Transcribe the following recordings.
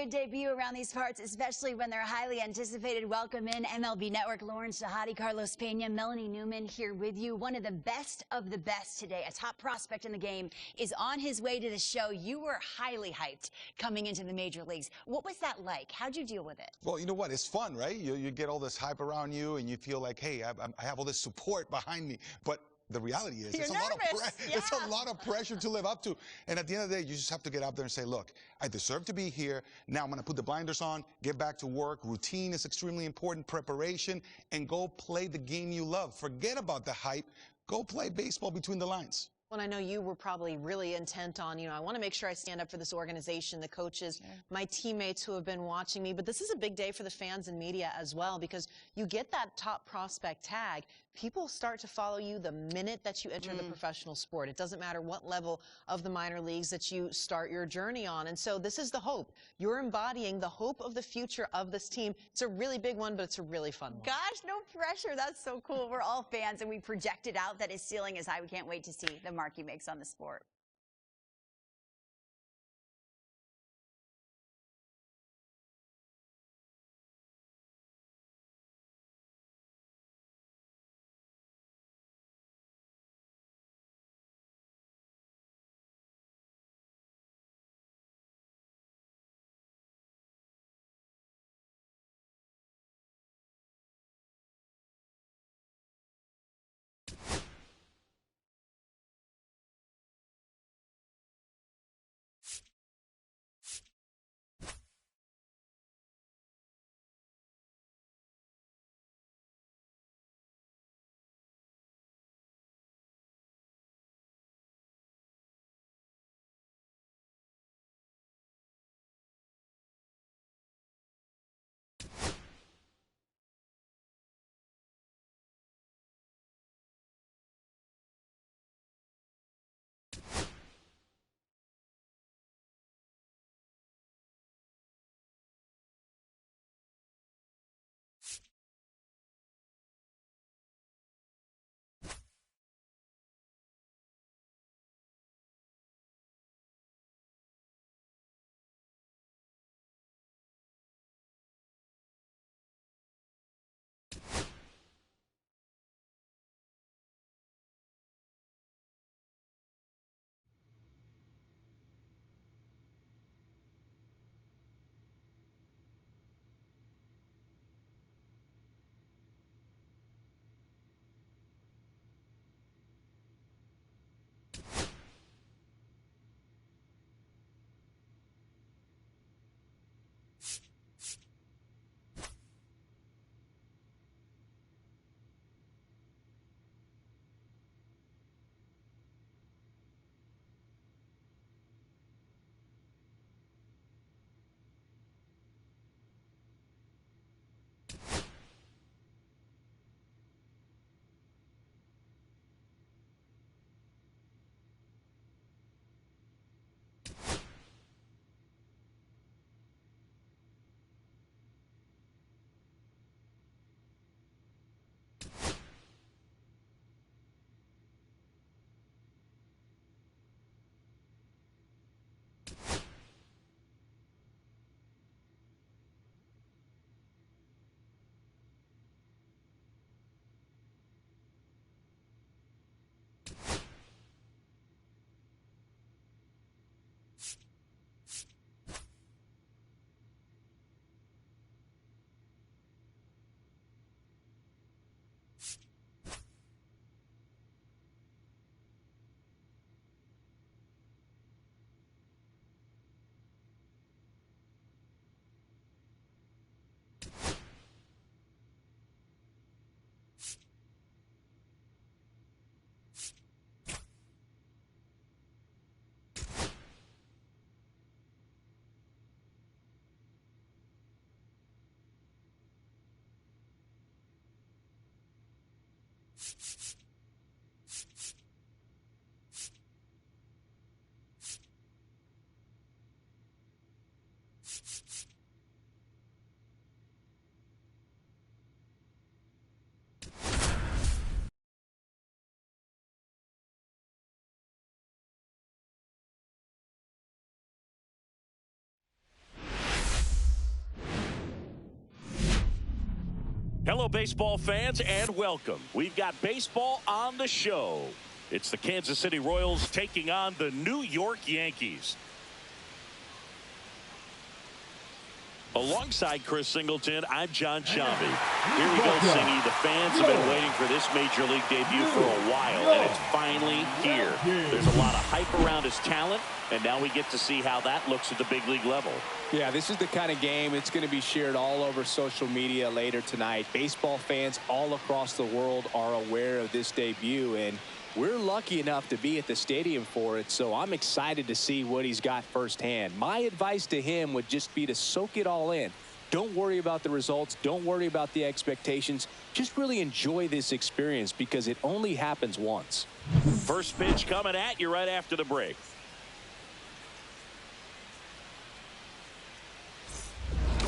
big debut around these parts, especially when their highly anticipated welcome in MLB Network. Lawrence Shahadi, Carlos Pena, Melanie Newman here with you. One of the best today, a top prospect in the game, is on his way to the show. You were highly hyped coming into the major leagues. What was that like? How'd you deal with it? Well, you know what? It's fun, right? You get all this hype around you, and you feel like, hey, I have all this support behind me. But the reality is, it's a lot of pressure to live up to. And at the end of the day, you just have to get out there and say, look, I deserve to be here. Now I'm going to put the blinders on, get back to work. Routine is extremely important, preparation, and go play the game you love. Forget about the hype. Go play baseball between the lines. Well, I know you were probably really intent on, I want to make sure I stand up for this organization, the coaches, my teammates who have been watching me. But this is a big day for the fans and media as well, because you get that top prospect tag. People start to follow you the minute that you enter the professional sport. It doesn't matter what level of the minor leagues that you start your journey on. And so this is the hope. You're embodying the hope of the future of this team. It's a really big one, but it's a really fun one. Gosh, no pressure. That's so cool. We're all fans, and we projected out that his ceiling is high. We can't wait to see the mark he makes on the sport. Hello, baseball fans, and welcome. We've got baseball on the show. It's the Kansas City Royals taking on the New York Yankees. Alongside Chris Singleton, I'm John Shambi. Here we go, Singy. The fans have been waiting for this Major League debut for a while, and it's finally here. There's a lot of hype around his talent, and now we get to see how that looks at the big league level. Yeah, this is the kind of game it's going to be shared all over social media later tonight. Baseball fans all across the world are aware of this debut, and we're lucky enough to be at the stadium for it, so I'm excited to see what he's got firsthand. My advice to him would just be to soak it all in. Don't worry about the results. Don't worry about the expectations. Just really enjoy this experience because it only happens once. First pitch coming at you right after the break.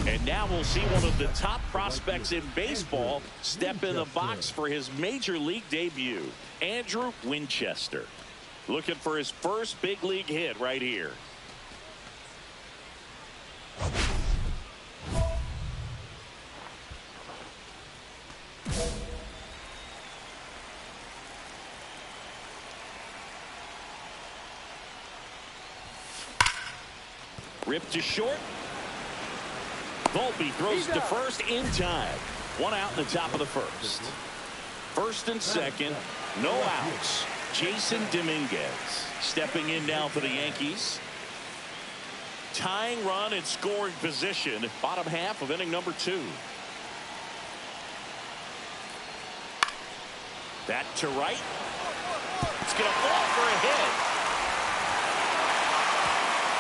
And now we'll see one of the top prospects in baseball step in the box for his Major League debut. Andrew Winchester looking for his first big league hit right here. Ripped to short. Volpe throws to first in time. One out in the top of the first. First and second, no outs. Jason Dominguez stepping in now for the Yankees. Tying run in scoring position, bottom half of inning number 2. That to right. It's going to fall for a hit.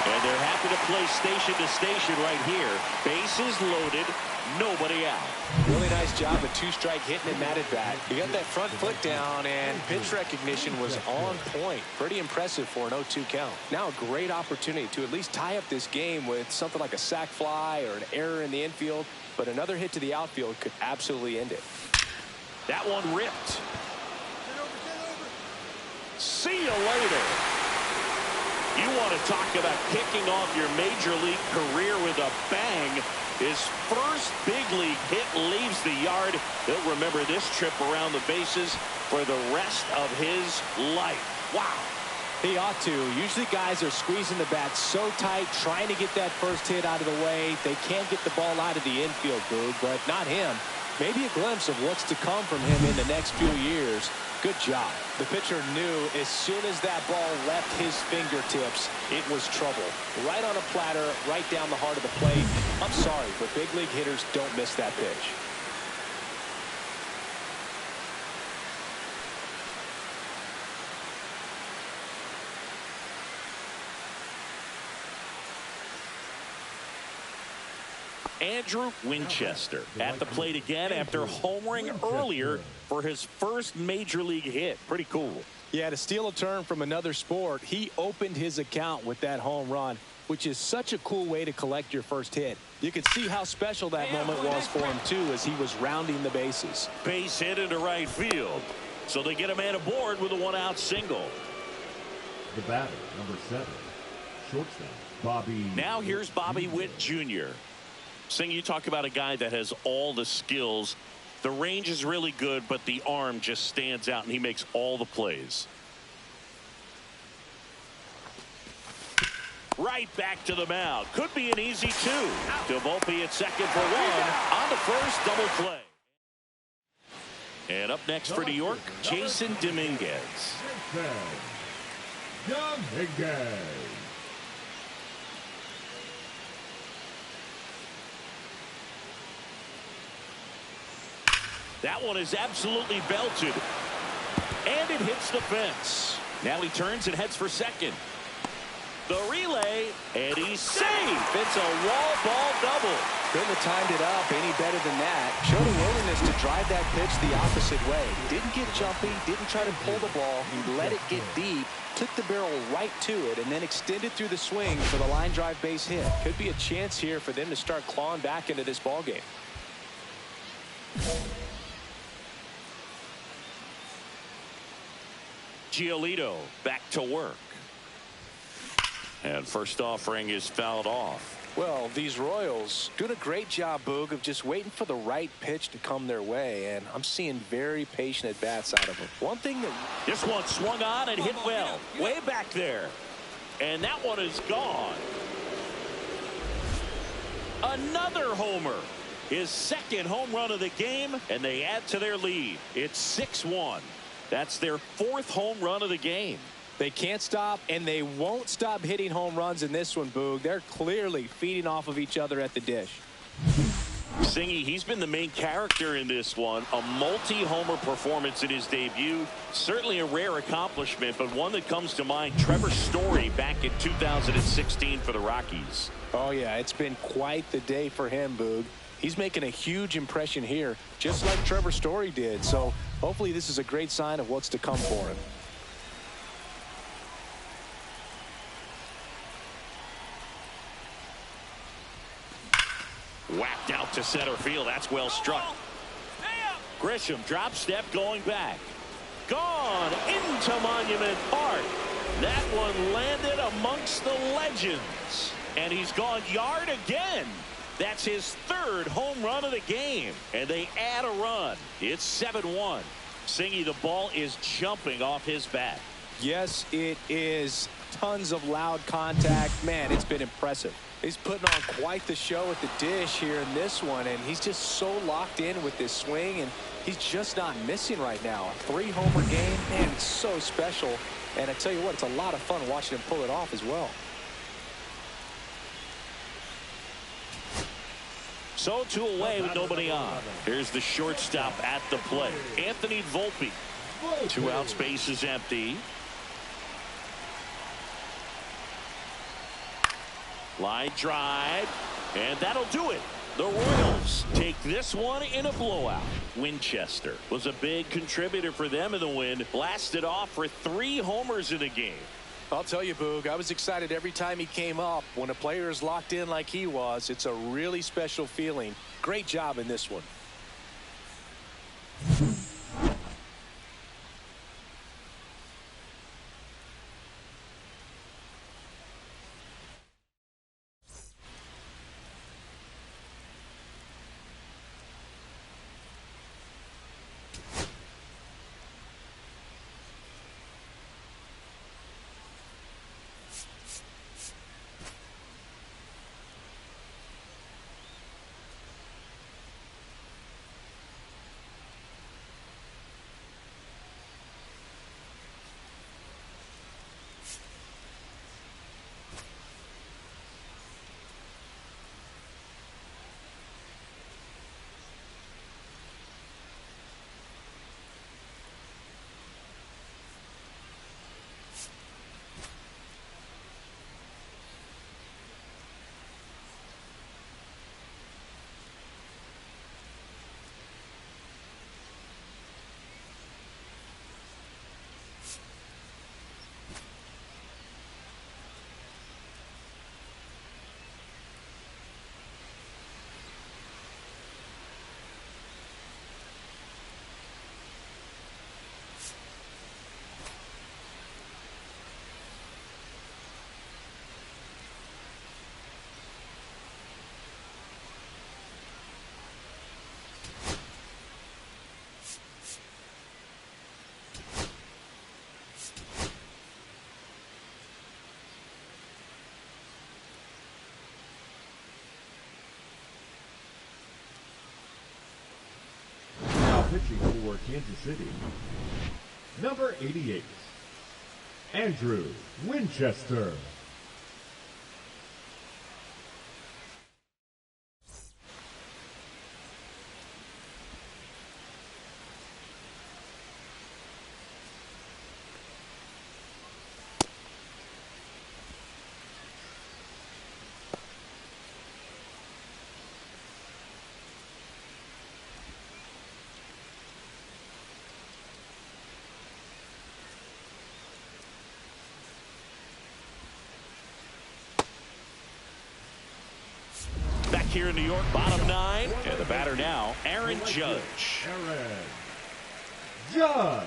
And they're happy to play station to station right here. Bases loaded, nobody out. Really nice job of two-strike hitting and that at bat. You got that front foot down, and pitch recognition was on point. Pretty impressive for an 0-2 count. Now a great opportunity to at least tie up this game with something like a sac fly or an error in the infield, but another hit to the outfield could absolutely end it. That one ripped. See you later. You want to talk about kicking off your Major League career with a bang. His first big league hit leaves the yard. He'll remember this trip around the bases for the rest of his life. Wow. He ought to. Usually guys are squeezing the bat so tight, trying to get that first hit out of the way. They can't get the ball out of the infield, Boog, but not him. Maybe a glimpse of what's to come from him in the next few years. Good job. The pitcher knew as soon as that ball left his fingertips, it was trouble. Right on a platter, right down the heart of the plate. I'm sorry, but big league hitters don't miss that pitch. Andrew Winchester at the plate again after homering earlier for his first Major League hit. Pretty cool. Yeah, to steal a term from another sport, he opened his account with that home run, which is such a cool way to collect your first hit. You could see how special that moment was for him, too, as he was rounding the bases. Base hit into right field. So they get a man aboard with a one-out single. The batter, number 7, shortstop, Bobby. Now here's Bobby Witt Jr. Sing, you talk about a guy that has all the skills. The range is really good, but the arm just stands out, and he makes all the plays. Right back to the mound. Could be an easy 2. To Volpe at second for 1. On to first, double play. And up next for New York, Jason Dominguez. Dominguez. That one is absolutely belted. And it hits the fence. Now he turns and heads for second. The relay, and he's safe. It's a wall ball double. Couldn't have timed it up any better than that. Showed a willingness to drive that pitch the opposite way. Didn't get jumpy, didn't try to pull the ball. He let it get deep, took the barrel right to it, and then extended through the swing for the line drive base hit. Could be a chance here for them to start clawing back into this ball game. Giolito back to work. And first offering is fouled off. Well, these Royals doing a great job, Boog, of just waiting for the right pitch to come their way, and I'm seeing very patient at-bats out of them. One thing that... This one swung on and hit well, way back there. And that one is gone. Another homer. His second home run of the game, and they add to their lead. It's 6-1. That's their fourth home run of the game. They can't stop, and they won't stop hitting home runs in this one, Boog. They're clearly feeding off of each other at the dish. Singy, he's been the main character in this one. A multi-homer performance in his debut. Certainly a rare accomplishment, but one that comes to mind. Trevor Story back in 2016 for the Rockies. Oh, yeah, it's been quite the day for him, Boog. He's making a huge impression here, just like Trevor Story did. So hopefully this is a great sign of what's to come for him. Whacked out to center field. That's well struck. Grisham drop step going back. Gone into Monument Park. That one landed amongst the legends. And he's gone yard again. That's his third home run of the game. And they add a run. It's 7-1. Singy, the ball is jumping off his bat. Yes, it is. Tons of loud contact. Man, it's been impressive. He's putting on quite the show at the dish here in this one, and he's just so locked in with this swing, and he's just not missing right now. A 3-homer game, man, it's so special. And I tell you what, it's a lot of fun watching him pull it off as well. So 2 away with nobody on. Here's the shortstop at the plate, Anthony Volpe. 2 outs, base is empty. Line drive, and that'll do it. The Royals take this one in a blowout. Winchester was a big contributor for them in the win. Blasted off for 3 homers in the game. I'll tell you, Boog, I was excited every time he came up. When a player is locked in like he was, it's a really special feeling. Great job in this one. Pitching for Kansas City, number 88, Andrew Winchester. Back here in New York, bottom 9, and the batter now, Aaron Judge. Aaron Judge.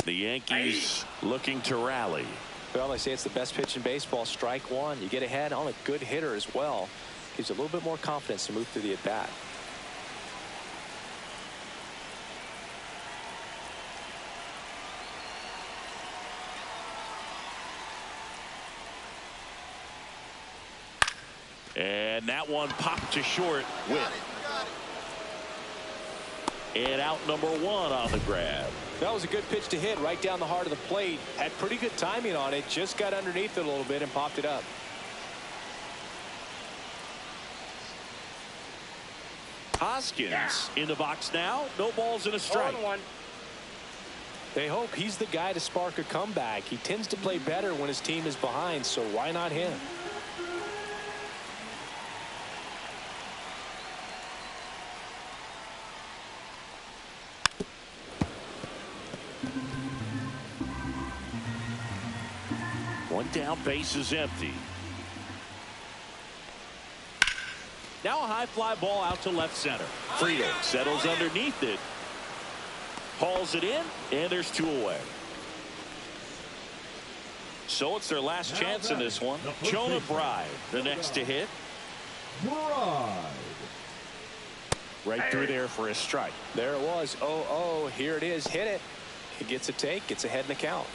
The Yankees looking to rally. Well, they say it's the best pitch in baseball. Strike one. You get ahead on a good hitter as well. Gives you a little bit more confidence to move through the at-bat. And that one popped to short. And out number one on the grab. That was a good pitch to hit right down the heart of the plate. Had pretty good timing on it. Just got underneath it a little bit and popped it up. Hoskins in the box now. No balls and a strike. They hope he's the guy to spark a comeback. He tends to play better when his team is behind, so why not him? One down, base is empty. Now a high fly ball out to left center. Friedel settles underneath it. Hauls it in, and there's two away. So it's their last chance in this one. Jonah Bride, the next to hit. Right through there for a strike. There it was. 0-0. Here it is. Hit it. He gets a take. Gets ahead in the count.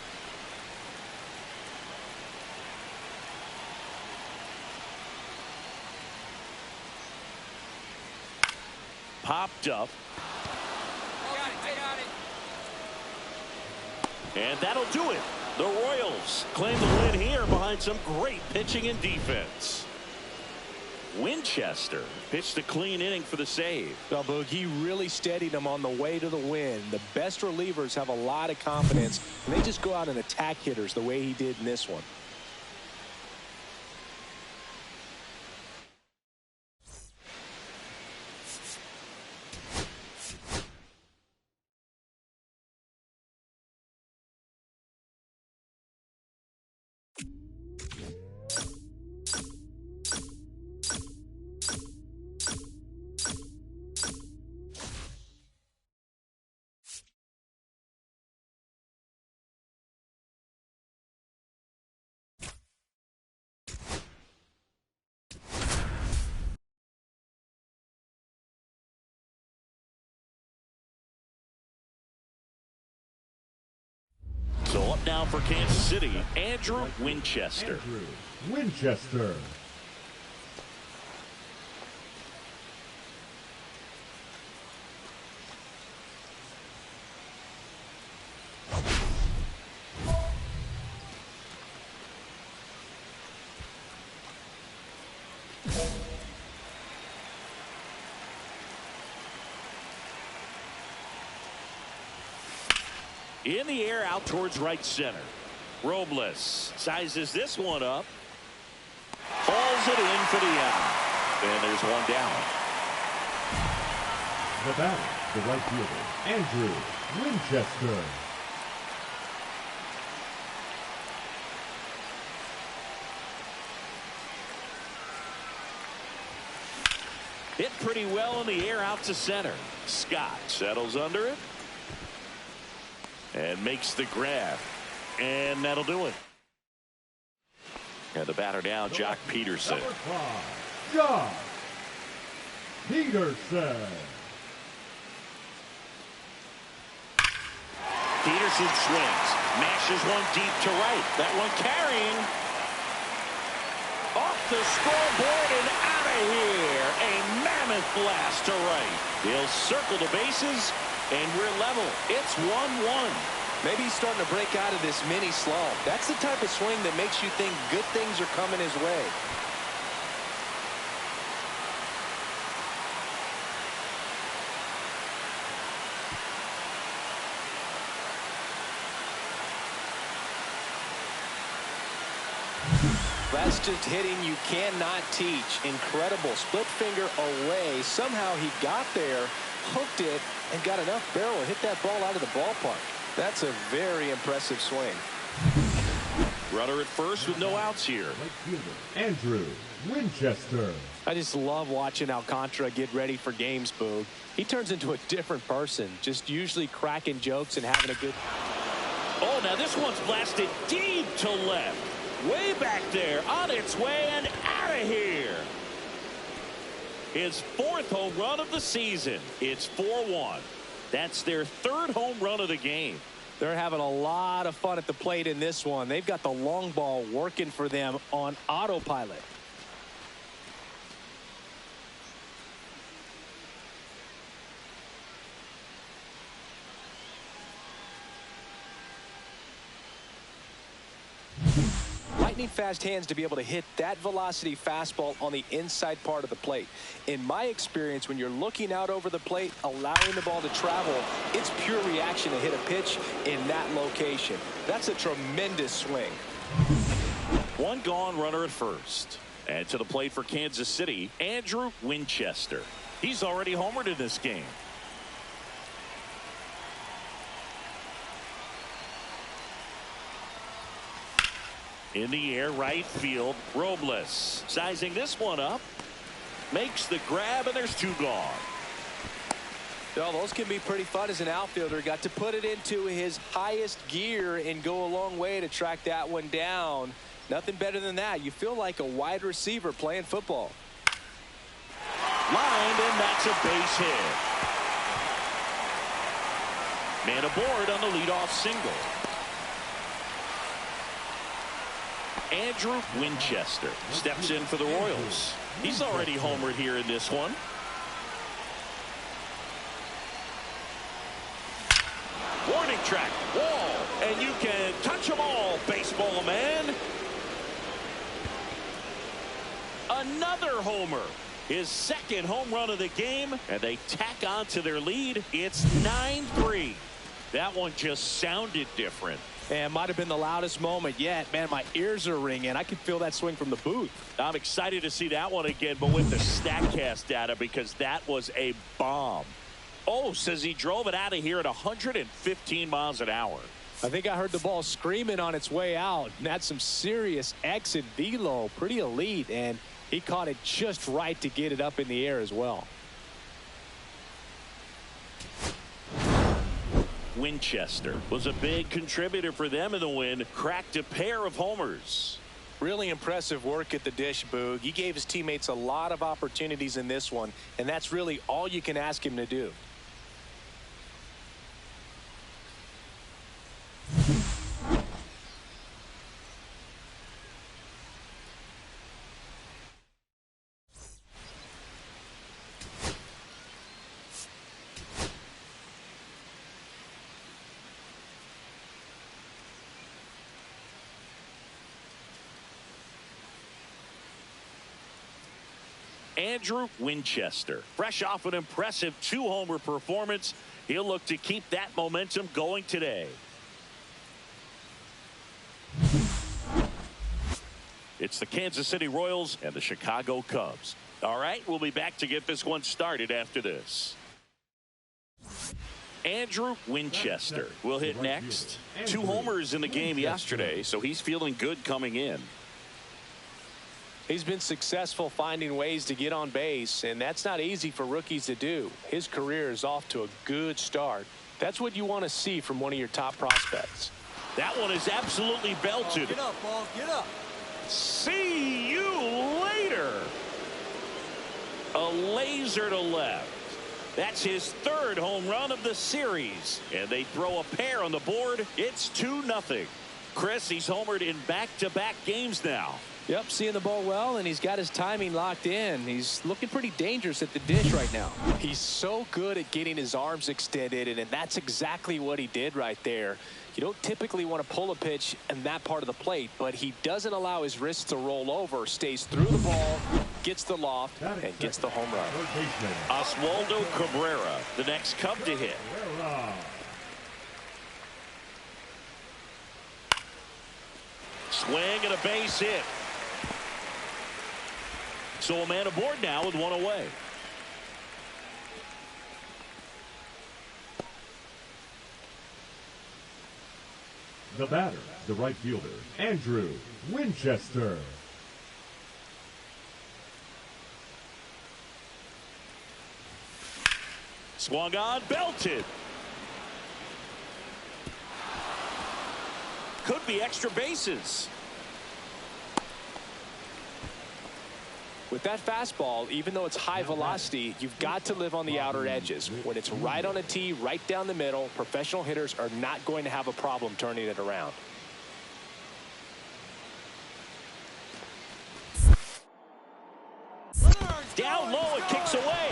Popped up. I got it. And that'll do it. The Royals claim the win here behind some great pitching and defense. Winchester pitched a clean inning for the save. Well, Boog, he really steadied them on the way to the win. The best relievers have a lot of confidence, and they just go out and attack hitters the way he did in this one. So up now for Kansas City, Andrew Winchester. Winchester. In the air out towards right center. Robles sizes this one up. Hauls it in for the out. And there's one down. The batter, the right fielder, Andrew Winchester. Hit pretty well in the air out to center. Scott settles under it. And makes the grab. And that'll do it. And the batter now, Jock Peterson. Number 5, Jock Peterson. Peterson swings. Mashes one deep to right. That one carrying. Off the scoreboard and out of here. A mammoth blast to right. He'll circle the bases. And we're level. It's 1-1. Maybe he's starting to break out of this mini slump. That's the type of swing that makes you think good things are coming his way. That's just hitting you cannot teach. Incredible. Split finger away. Somehow he got there. hooked it and got enough barrel to hit that ball out of the ballpark. That's a very impressive swing. Runner at first with no outs here. Andrew Winchester. I just love watching Alcantara get ready for games, Boog. He turns into a different person, just usually cracking jokes and having a good... Oh, now this one's blasted deep to left. Way back there, on its way and out of here. His 4th home run of the season. It's 4-1. That's their 3rd home run of the game. They're having a lot of fun at the plate in this one. They've got the long ball working for them on autopilot. Lightning fast hands to be able to hit that velocity fastball on the inside part of the plate. In my experience, when you're looking out over the plate, allowing the ball to travel, it's pure reaction to hit a pitch in that location. That's a tremendous swing. 1 gone, runner at first. And to the plate for Kansas City, Andrew Winchester. He's already homered in this game. In the air, right field, Robles. Sizing this one up. Makes the grab, and there's 2 gone. Well, those can be pretty fun as an outfielder. Got to put it into his highest gear and go a long way to track that one down. Nothing better than that. You feel like a wide receiver playing football. Lined, and that's a base hit. Man aboard on the leadoff single. Andrew Winchester steps in for the Royals. He's already homered here in this one. Warning track, wall, and you can touch them all, baseball man. Another homer. His 2nd home run of the game, and they tack on to their lead. It's 9-3. That one just sounded different. And might have been the loudest moment yet. Man, my ears are ringing. I can feel that swing from the booth. I'm excited to see that one again, but with the StatCast data, because that was a bomb. Oh, says he drove it out of here at 115 miles an hour. I think I heard the ball screaming on its way out. And that's some serious exit velo. Pretty elite. And he caught it just right to get it up in the air as well. Winchester was a big contributor for them in the win. Cracked a pair of homers. Really impressive work at the dish, Boog. He gave his teammates a lot of opportunities in this one, and that's really all you can ask him to do. Andrew Winchester, fresh off an impressive 2-homer performance. He'll look to keep that momentum going today. It's the Kansas City Royals and the Chicago Cubs. All right, we'll be back to get this one started after this. Andrew Winchester will hit next. 2 homers in the game yesterday, so he's feeling good coming in. He's been successful finding ways to get on base, and that's not easy for rookies to do. His career is off to a good start. That's what you want to see from one of your top prospects. That one is absolutely belted. Get up, ball, get up. See you later. A laser to left. That's his 3rd home run of the series. And they throw a pair on the board. It's 2-0. Chris, he's homered in back-to-back games now. Yep, seeing the ball well, and he's got his timing locked in. He's looking pretty dangerous at the dish right now. He's so good at getting his arms extended, and that's exactly what he did right there. You don't typically want to pull a pitch in that part of the plate, but he doesn't allow his wrists to roll over, stays through the ball, gets the loft, and gets the home run. Oswaldo Cabrera, the next Cub to hit. Swing and a base hit. So a man aboard now with 1 away. The batter, the right fielder, Andrew Winchester. Swung on, belted. Could be extra bases. With that fastball, even though it's high velocity, you've got to live on the outer edges. When it's right on a tee, right down the middle, professional hitters are not going to have a problem turning it around. Down low, it kicks away.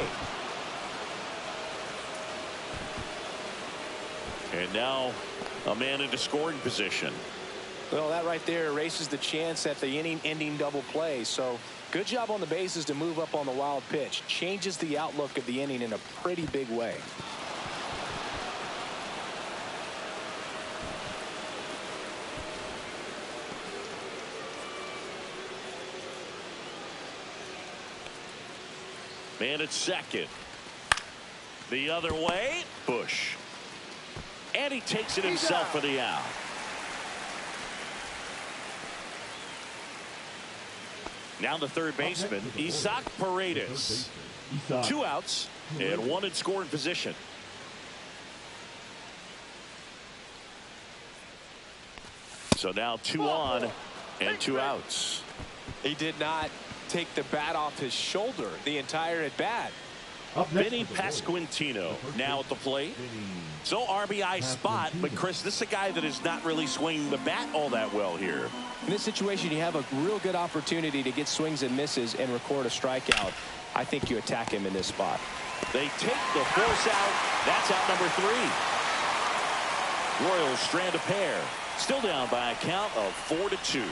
And now a man into scoring position. Well, that right there erases the chance at the inning-ending double play. So good job on the bases to move up on the wild pitch. Changes the outlook of the inning in a pretty big way. Man at second. The other way, Bush. And he takes it himself for the out. Now the third baseman, Isaac Paredes. 2 outs and 1 in scoring position. So now 2 on and 2 outs. He did not take the bat off his shoulder the entire at bat. Vinny Pasquantino now at the plate. So RBI spot, but Chris, this is a guy that is not really swinging the bat all that well here. In this situation, you have a real good opportunity to get swings and misses and record a strikeout. I think you attack him in this spot. They take the force out. That's out number 3. Royals strand a pair. Still down by a count of 4-2.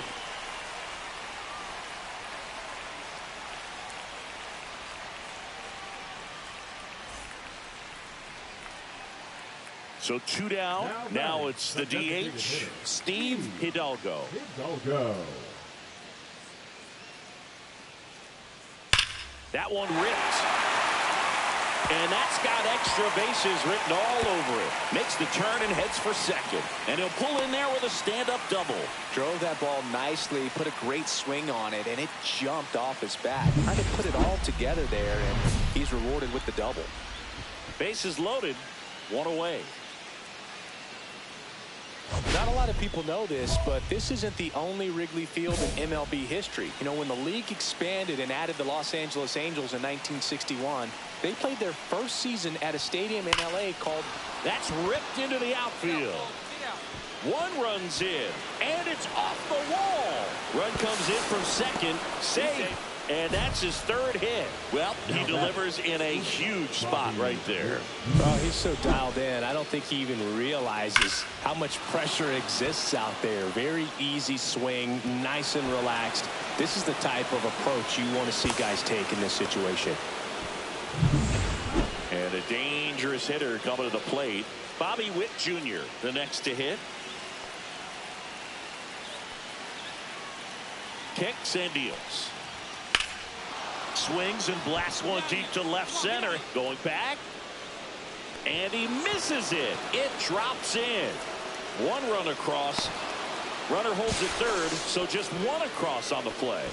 So 2 down. Now it's the DH, Steve Hidalgo. That one ripped. And that's got extra bases written all over it. Makes the turn and heads for second. And he'll pull in there with a stand-up double. Drove that ball nicely, put a great swing on it, and it jumped off his bat. Trying to put it all together there, and he's rewarded with the double. Bases loaded, 1 away. Not a lot of people know this, but this isn't the only Wrigley Field in MLB history. You know, when the league expanded and added the Los Angeles Angels in 1961, they played their first season at a stadium in L.A. called... That's ripped into the outfield. 1 runs in, and it's off the wall. Run comes in from second, safe, and that's his 3rd hit. Well, he delivers in a huge spot right there. Oh, he's so dialed in. I don't think he even realizes how much pressure exists out there. Very easy swing, nice and relaxed. This is the type of approach you want to see guys take in this situation. And a dangerous hitter coming to the plate. Bobby Witt Jr., the next to hit. Kicks and deals. Swings and blasts one deep to left center. Going back. And he misses it. It drops in. 1 run across. Runner holds at third, so just 1 across on the play.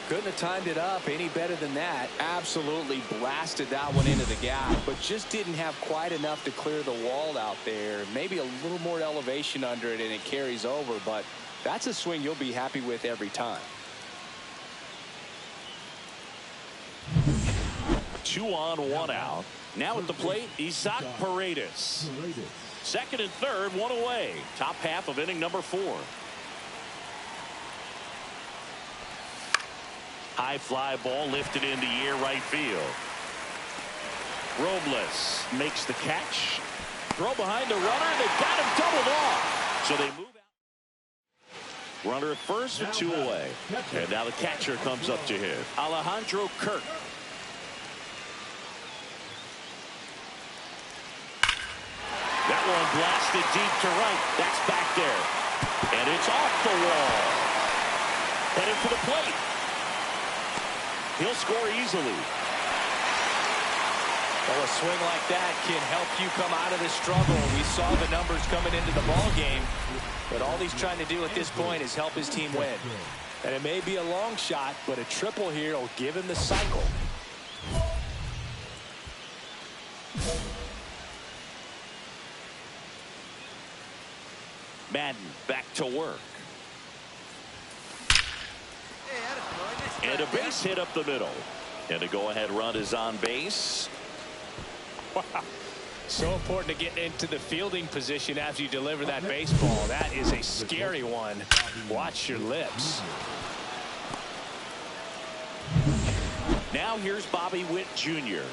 Couldn't have timed it up any better than that. Absolutely blasted that one into the gap, but just didn't have quite enough to clear the wall out there. Maybe a little more elevation under it and it carries over, but that's a swing you'll be happy with every time. 2 on, 1 out. Now at the plate, Isaac Paredes. Second and third, 1 away. Top half of inning number 4. High fly ball lifted into the air right field. Robles makes the catch. Throw behind the runner. They got him doubled off. So they move out. Runner at first and 2 away. And now the catcher comes up to hit. Alejandro Kirk. That one blasted deep to right. That's back there. And it's off the wall. Headed for the plate. He'll score easily. Well, a swing like that can help you come out of this struggle. We saw the numbers coming into the ball game, but all he's trying to do at this point is help his team win. And it may be a long shot, but a triple here will give him the cycle. Madden back to work. And a base hit up the middle. And a go-ahead run is on base. Wow. So important to get into the fielding position after you deliver that baseball. That is a scary one. Watch your lips. Now here's Bobby Witt Jr.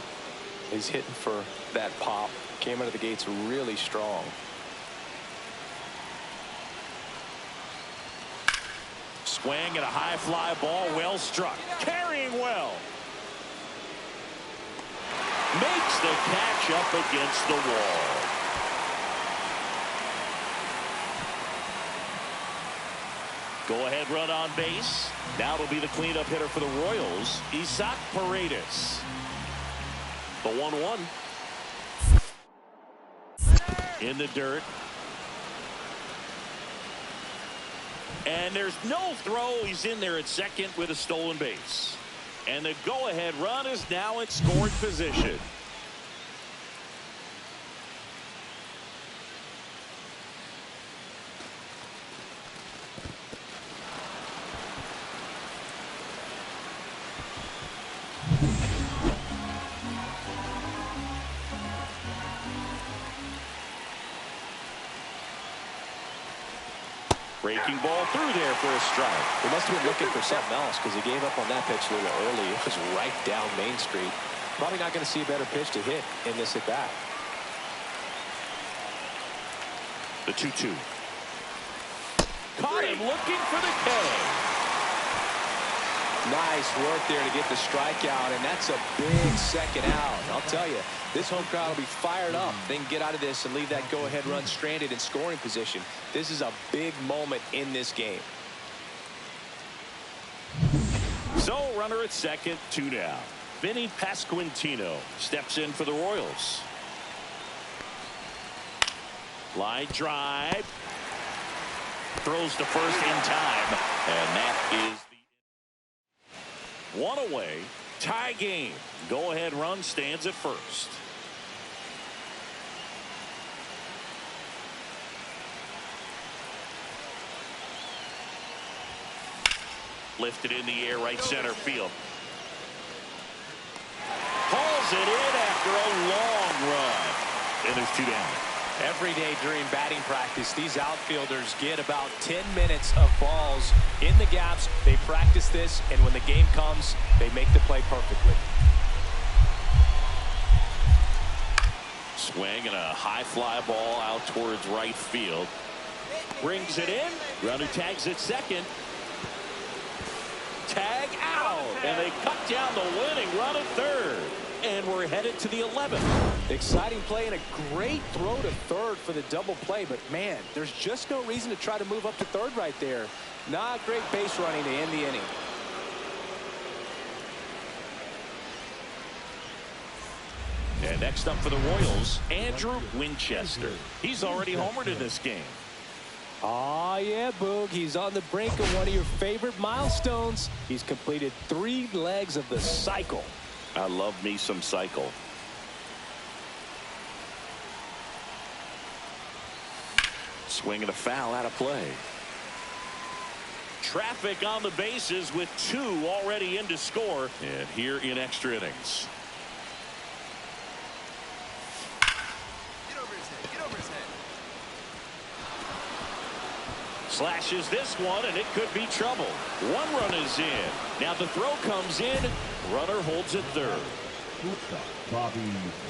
He's hitting for that pop. Came out of the gates really strong. Swing and a high fly ball, well struck. Carrying well. Makes the catch up against the wall. Go ahead run on base. Now it'll be the cleanup hitter for the Royals, Isaac Paredes. The 1-1. In the dirt. And there's no throw. He's in there at second with a stolen base. And the go-ahead run is now in scoring position. Breaking ball through there for a strike. He must have been looking for something else because he gave up on that pitch a little early. It was right down Main Street. Probably not going to see a better pitch to hit in this at bat. The 2-2. Caught him looking for the K. Nice work there to get the strikeout, and that's a big second out. I'll tell you, this home crowd will be fired up. They can get out of this and leave that go-ahead run stranded in scoring position. This is a big moment in this game. So, runner at second, 2 down. Vinny Pasquantino steps in for the Royals. Line drive. Throws to first in time. And that is the 1 away. Tie game. Go-ahead run stands at first. Lifted in the air, right center field. Hauls it in after a long run. And there's 2 down. Every day during batting practice, these outfielders get about 10 minutes of balls in the gaps. They practice this, and when the game comes, they make the play perfectly. Swing and a high fly ball out towards right field. Brings it in. Runner tags at second. Tag out. And they cut down the winning run at third. And we're headed to the 11th. Exciting play and a great throw to third for the double play. But, man, there's just no reason to try to move up to third right there. Not great base running to end the inning. And next up for the Royals, Andrew Winchester. He's already homered in this game. Oh, yeah, Boog. He's on the brink of one of your favorite milestones. He's completed 3 legs of the cycle. I love me some cycle. Swing and a foul out of play. Traffic on the bases with 2 already in to score. And here in extra innings. Get over his head. Get over his head. Slashes this one, and it could be trouble. 1 run is in. Now the throw comes in. Runner holds it third. Bobby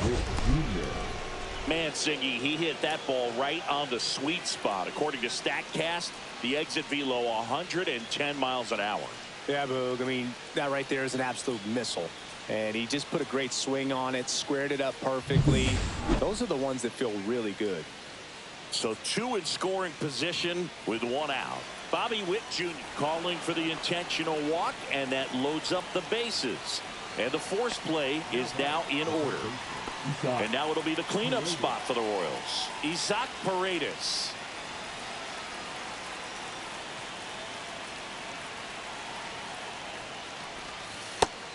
Witt Jr. Mansingy, he hit that ball right on the sweet spot. According to StatCast, the exit velo 110 miles an hour. Yeah, Boog. I mean, that right there is an absolute missile. And he just put a great swing on it, squared it up perfectly. Those are the ones that feel really good. So 2 in scoring position with 1 out. Bobby Witt Jr. calling for the intentional walk, and that loads up the bases. And the force play is now in order. And now it'll be the cleanup spot for the Royals. Isaac Paredes.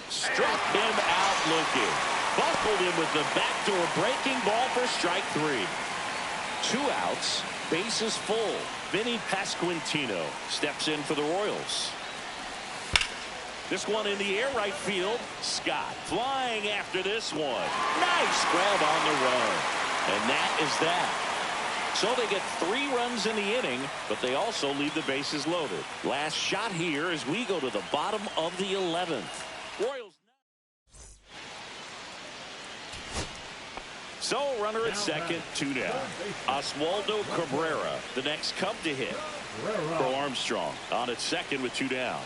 Struck him out looking. Buckled him with the backdoor breaking ball for strike 3. 2 outs, bases full. Vinny Pasquantino steps in for the Royals. This one in the air right field. Scott flying after this one. Nice grab on the run. And that is that. So they get 3 runs in the inning, but they also leave the bases loaded. Last shot here as we go to the bottom of the 11th. Royals. So runner at second, 2 down. Oswaldo Cabrera, the next Cub to hit. For Armstrong on at second with 2 down.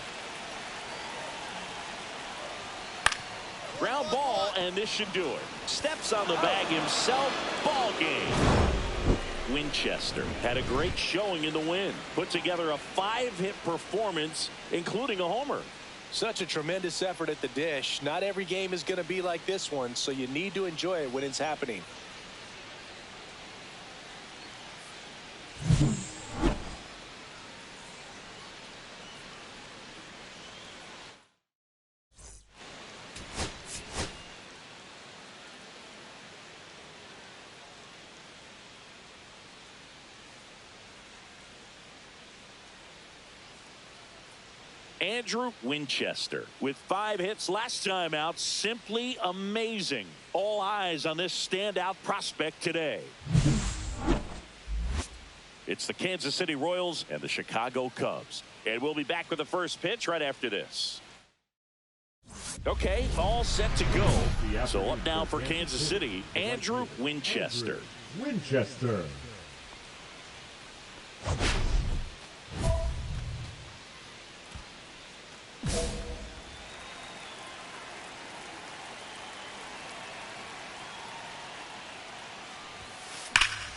Ground ball, and this should do it. Steps on the bag himself. Ball game. Winchester had a great showing in the win. Put together a 5-hit performance, including a homer. Such a tremendous effort at the dish. Not every game is going to be like this one, so you need to enjoy it when it's happening. Andrew Winchester with 5 hits last time out. Simply amazing. All eyes on this standout prospect today. It's the Kansas City Royals and the Chicago Cubs. And we'll be back with the first pitch right after this. Okay, all set to go. So up now for Kansas City, Andrew Winchester. Winchester.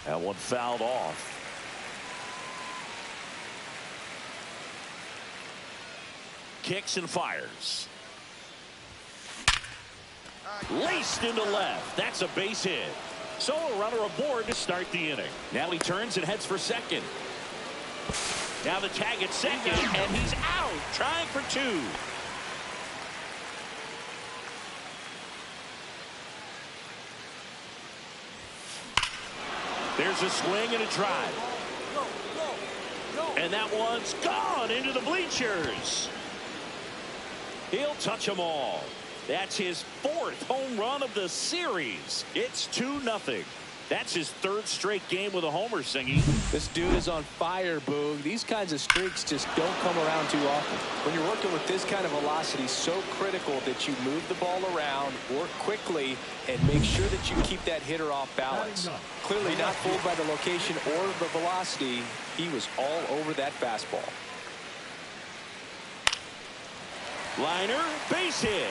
That one fouled off. Kicks and fires. Laced into left. That's a base hit. So a runner aboard to start the inning. Now he turns and heads for second. Now the tag at second, and he's out, trying for 2. There's a swing and a drive. And that one's gone into the bleachers. He'll touch them all. That's his 4th home run of the series. It's 2-0. That's his 3rd straight game with a homer, Singy. This dude is on fire, Boog. These kinds of streaks just don't come around too often. When you're working with this kind of velocity, so critical that you move the ball around, work quickly, and make sure that you keep that hitter off balance. Clearly not fooled by the location or the velocity. He was all over that fastball. Liner, base hit.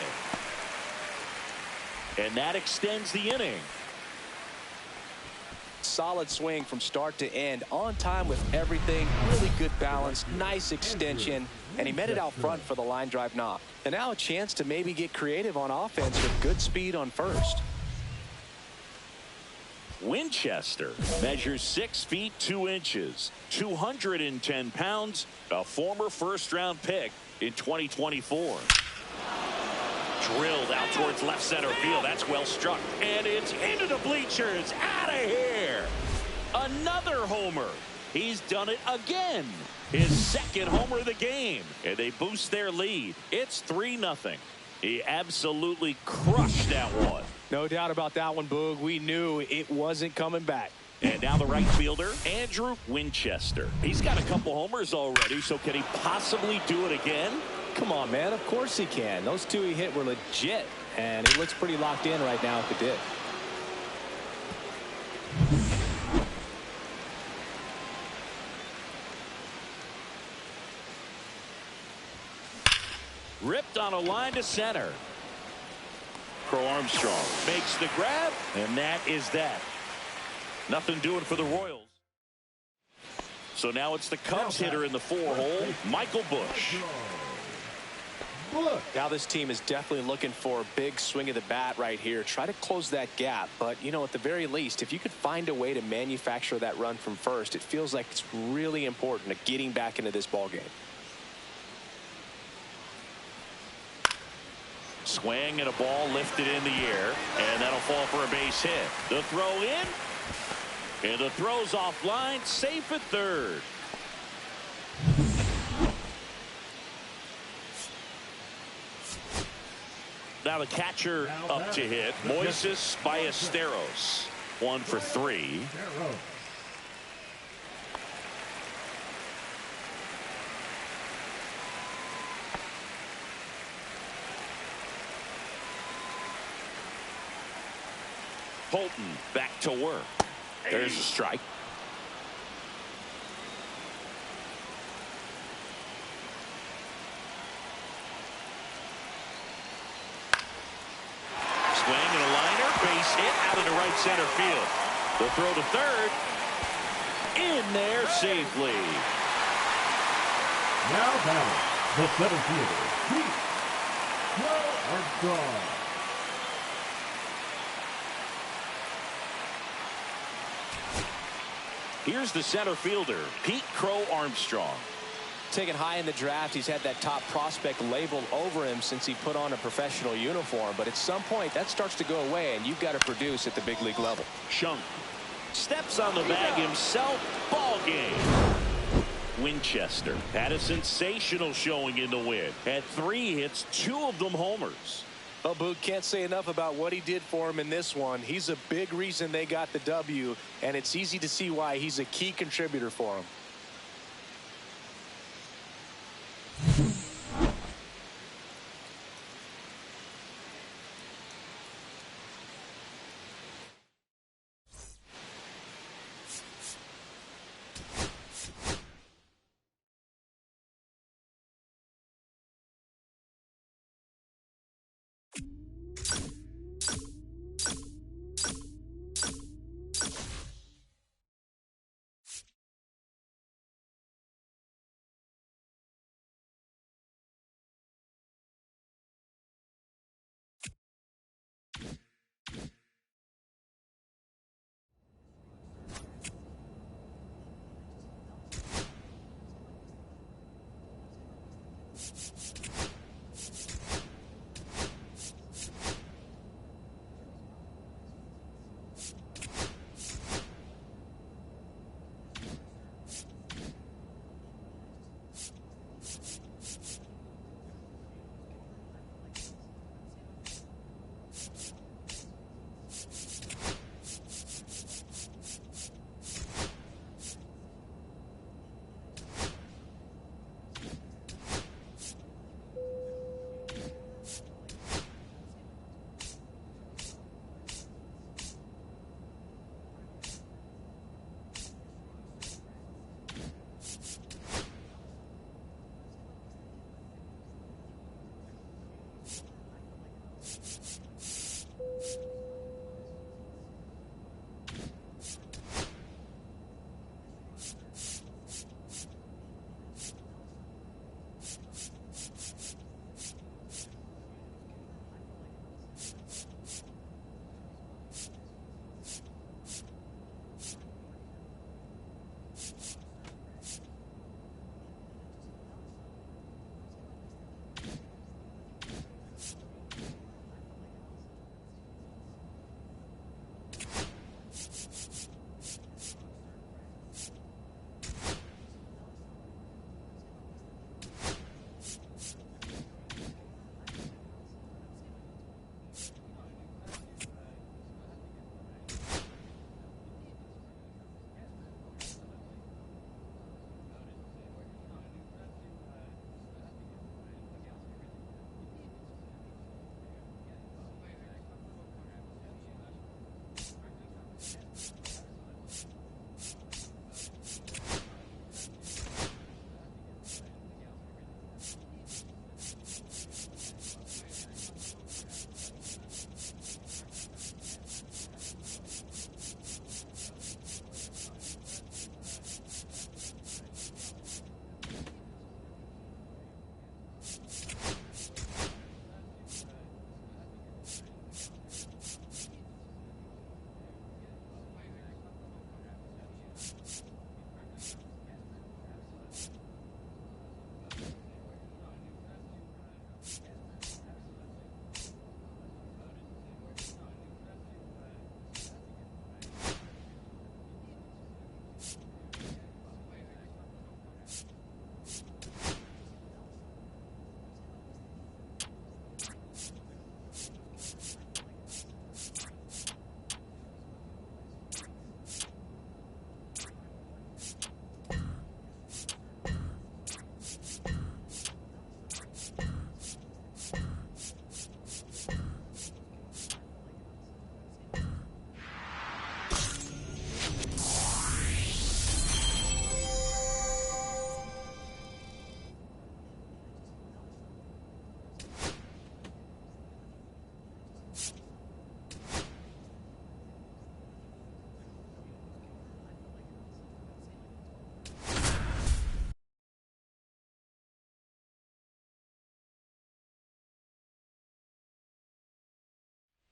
And that extends the inning. Solid swing from start to end, on time with everything, really good balance, nice extension, and he met it out front for the line drive knock. And now a chance to maybe get creative on offense with good speed on first. Winchester measures 6 feet 2 inches, 210 pounds, a former first-round pick in 2024. Drilled out towards left center field. That's well struck. And it's into the bleachers. Out of here. Another homer. He's done it again. His 2nd homer of the game. And they boost their lead. It's 3-0. He absolutely crushed that one. No doubt about that one, Boog. We knew it wasn't coming back. And now the right fielder, Andrew Winchester. He's got a couple homers already, so can he possibly do it again? Come on, man. Of course he can. Those 2 he hit were legit, and he looks pretty locked in right now at the dip. Ripped on a line to center. Crow Armstrong makes the grab, and that is that. Nothing doing for the Royals. So now it's the Cubs hitter in the 4-hole, Michael Busch. Bush. Now this team is definitely looking for a big swing of the bat right here. Try to close that gap. But, you know, at the very least, if you could find a way to manufacture that run from first, it feels like it's really important to getting back into this ball game. Swing and a ball lifted in the air, and that'll fall for a base hit. The throw in, and the throw's offline, safe at third. Now the catcher up to hit, Moises Ballesteros, 1 for 3. Holton back to work. There's a strike. Swing and a liner, base hit out into right center field. The throw to third, in there safely. Now batting, the center fielder, Pete Armstrong. Here's the center fielder, Pete Crow Armstrong. Taken high in the draft, he's had that top prospect labeled over him since he put on a professional uniform. But at some point, that starts to go away, and you've got to produce at the big league level. Shunk steps on the bag himself. Ball game. Winchester had a sensational showing in the win. Had 3 hits, 2 of them homers. Well, Boog, can't say enough about what he did for him in this one. He's a big reason they got the W, and it's easy to see why he's a key contributor for them.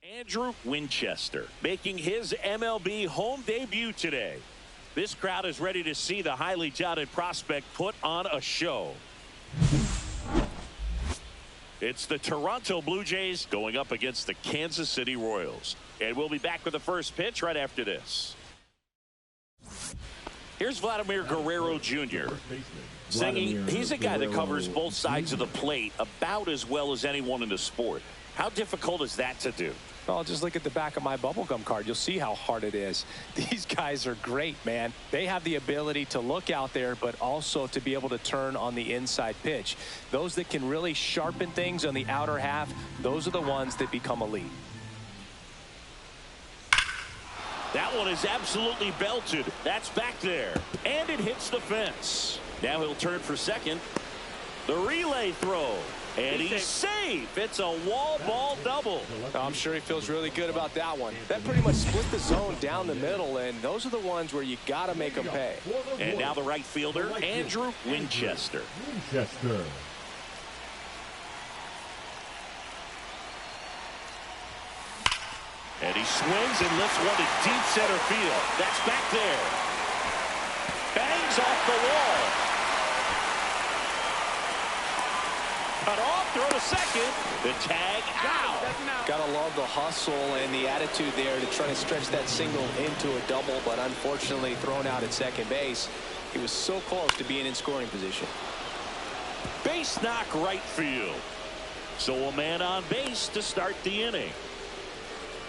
Andrew Winchester making his MLB home debut today. This crowd is ready to see the highly touted prospect put on a show. It's the Toronto Blue Jays going up against the Kansas City Royals. And we'll be back with the first pitch right after this. Here's Vladimir Guerrero Jr. Singing, he's a guy that covers both sides of the plate about as well as anyone in the sport. How difficult is that to do? Well, just look at the back of my bubblegum card. You'll see how hard it is. These guys are great, man. They have the ability to look out there, but also to be able to turn on the inside pitch. Those that can really sharpen things on the outer half, those are the ones that become elite. That one is absolutely belted. That's back there. And it hits the fence. Now he'll turn for second. The relay throw. And he's safe. It's a wall ball double. I'm sure he feels really good about that one. That pretty much split the zone down the middle, and those are the ones where you got to make them pay. And now the right fielder, Andrew Winchester. And he swings and lifts one to deep center field. That's back there. Bangs off the wall. Cut off, throw to second. The tag out. Gotta love the hustle and the attitude there to try to stretch that single into a double, but unfortunately thrown out at second base. He was so close to being in scoring position. Base knock right field. So a man on base to start the inning.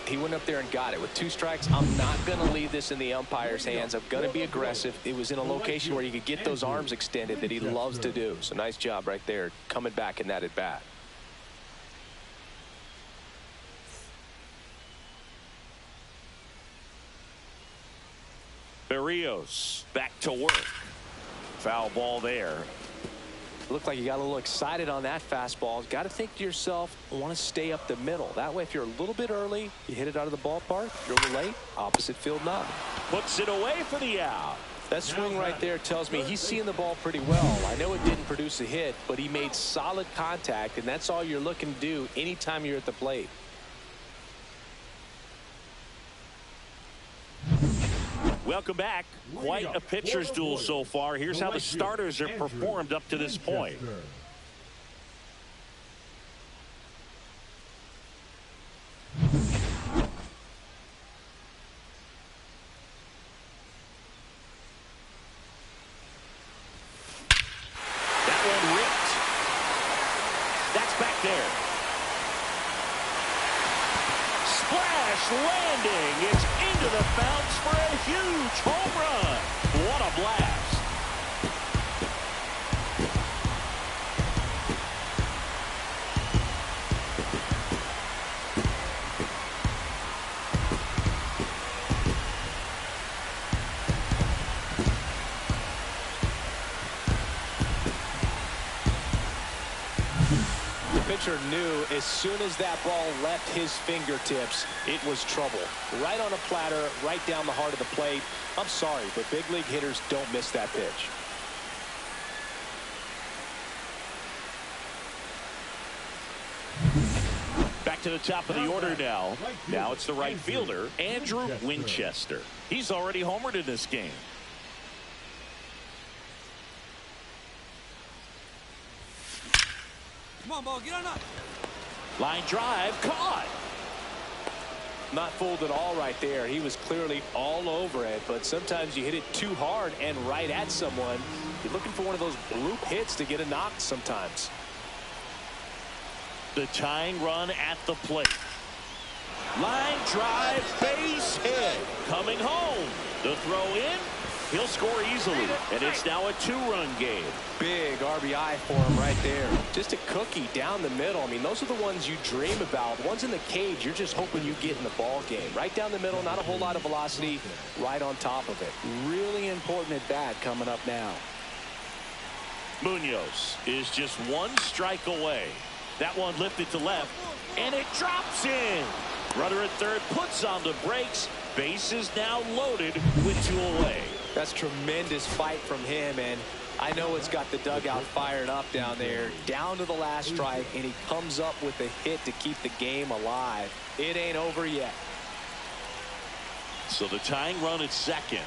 He went up there and got it. With 2 strikes, I'm not going to leave this in the umpire's hands. I'm going to be aggressive. It was in a location where you could get those arms extended that he loves to do. So nice job right there coming back in that at bat. Berrios back to work. Foul ball there. Looked like you got a little excited on that fastball. Got to think to yourself, I want to stay up the middle. That way, if you're a little bit early, you hit it out of the ballpark. If you're a little late, opposite field knob. Puts it away for the out. That swing right there tells me he's seeing the ball pretty well. I know it didn't produce a hit, but he made solid contact, and that's all you're looking to do anytime you're at the plate. Welcome back. Quite a pitcher's duel so far. Here's how the starters are performed up to this point. That one ripped. That's back there. Splash landing. It's into the bounce for a huge home run. What a blast. The pitcher knew as soon as that ball left his fingertips, it was trouble. Right on a platter, right down the heart of the plate. I'm sorry, but big league hitters don't miss that pitch. Back to the top of the order now. Now it's the right fielder, Andrew Winchester. He's already homered in this game. Come on, ball, get on up. Line drive, caught. Not fooled at all right there. He was clearly all over it, but sometimes you hit it too hard and right at someone. You're looking for one of those bloop hits to get a knock sometimes. The tying run at the plate. Line drive, base hit. Coming home. The throw in. He'll score easily, and it's now a 2-run game. Big RBI for him right there. Just a cookie down the middle. I mean, those are the ones you dream about. The ones in the cage, you're just hoping you get in the ball game. Right down the middle, not a whole lot of velocity, right on top of it. Really important at bat coming up now. Munoz is just 1 strike away. That one lifted to left, and it drops in. Runner at third puts on the brakes. Base is now loaded with 2 away. That's tremendous fight from him, and I know it's got the dugout fired up down there, down to the last strike, and he comes up with a hit to keep the game alive. It ain't over yet. So the tying run at second.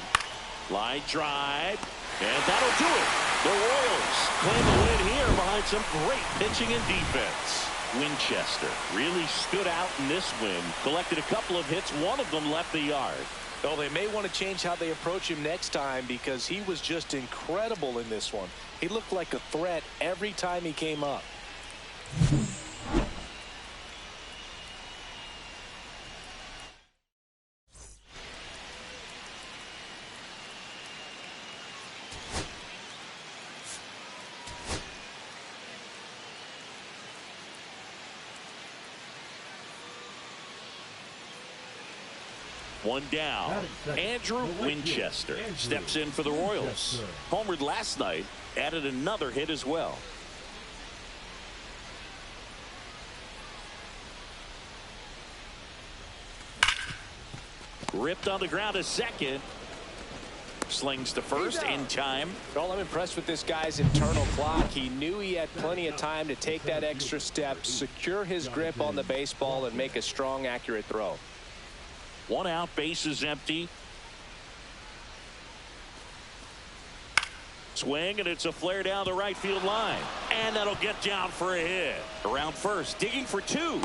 Line drive, and that'll do it. The Royals claim the win here behind some great pitching and defense. Winchester really stood out in this win. Collected a couple of hits. One of them left the yard. Well, they may want to change how they approach him next time because he was just incredible in this one. He looked like a threat every time he came up. One down. Andrew Winchester steps in for the Royals. Homered last night, added another hit as well. Ripped on the ground to second. Slings to first in time. Well, I'm impressed with this guy's internal clock. He knew he had plenty of time to take that extra step, secure his grip on the baseball, and make a strong, accurate throw. One out, bases empty. Swing, and it's a flare down the right field line. And that'll get down for a hit. Around first, digging for two.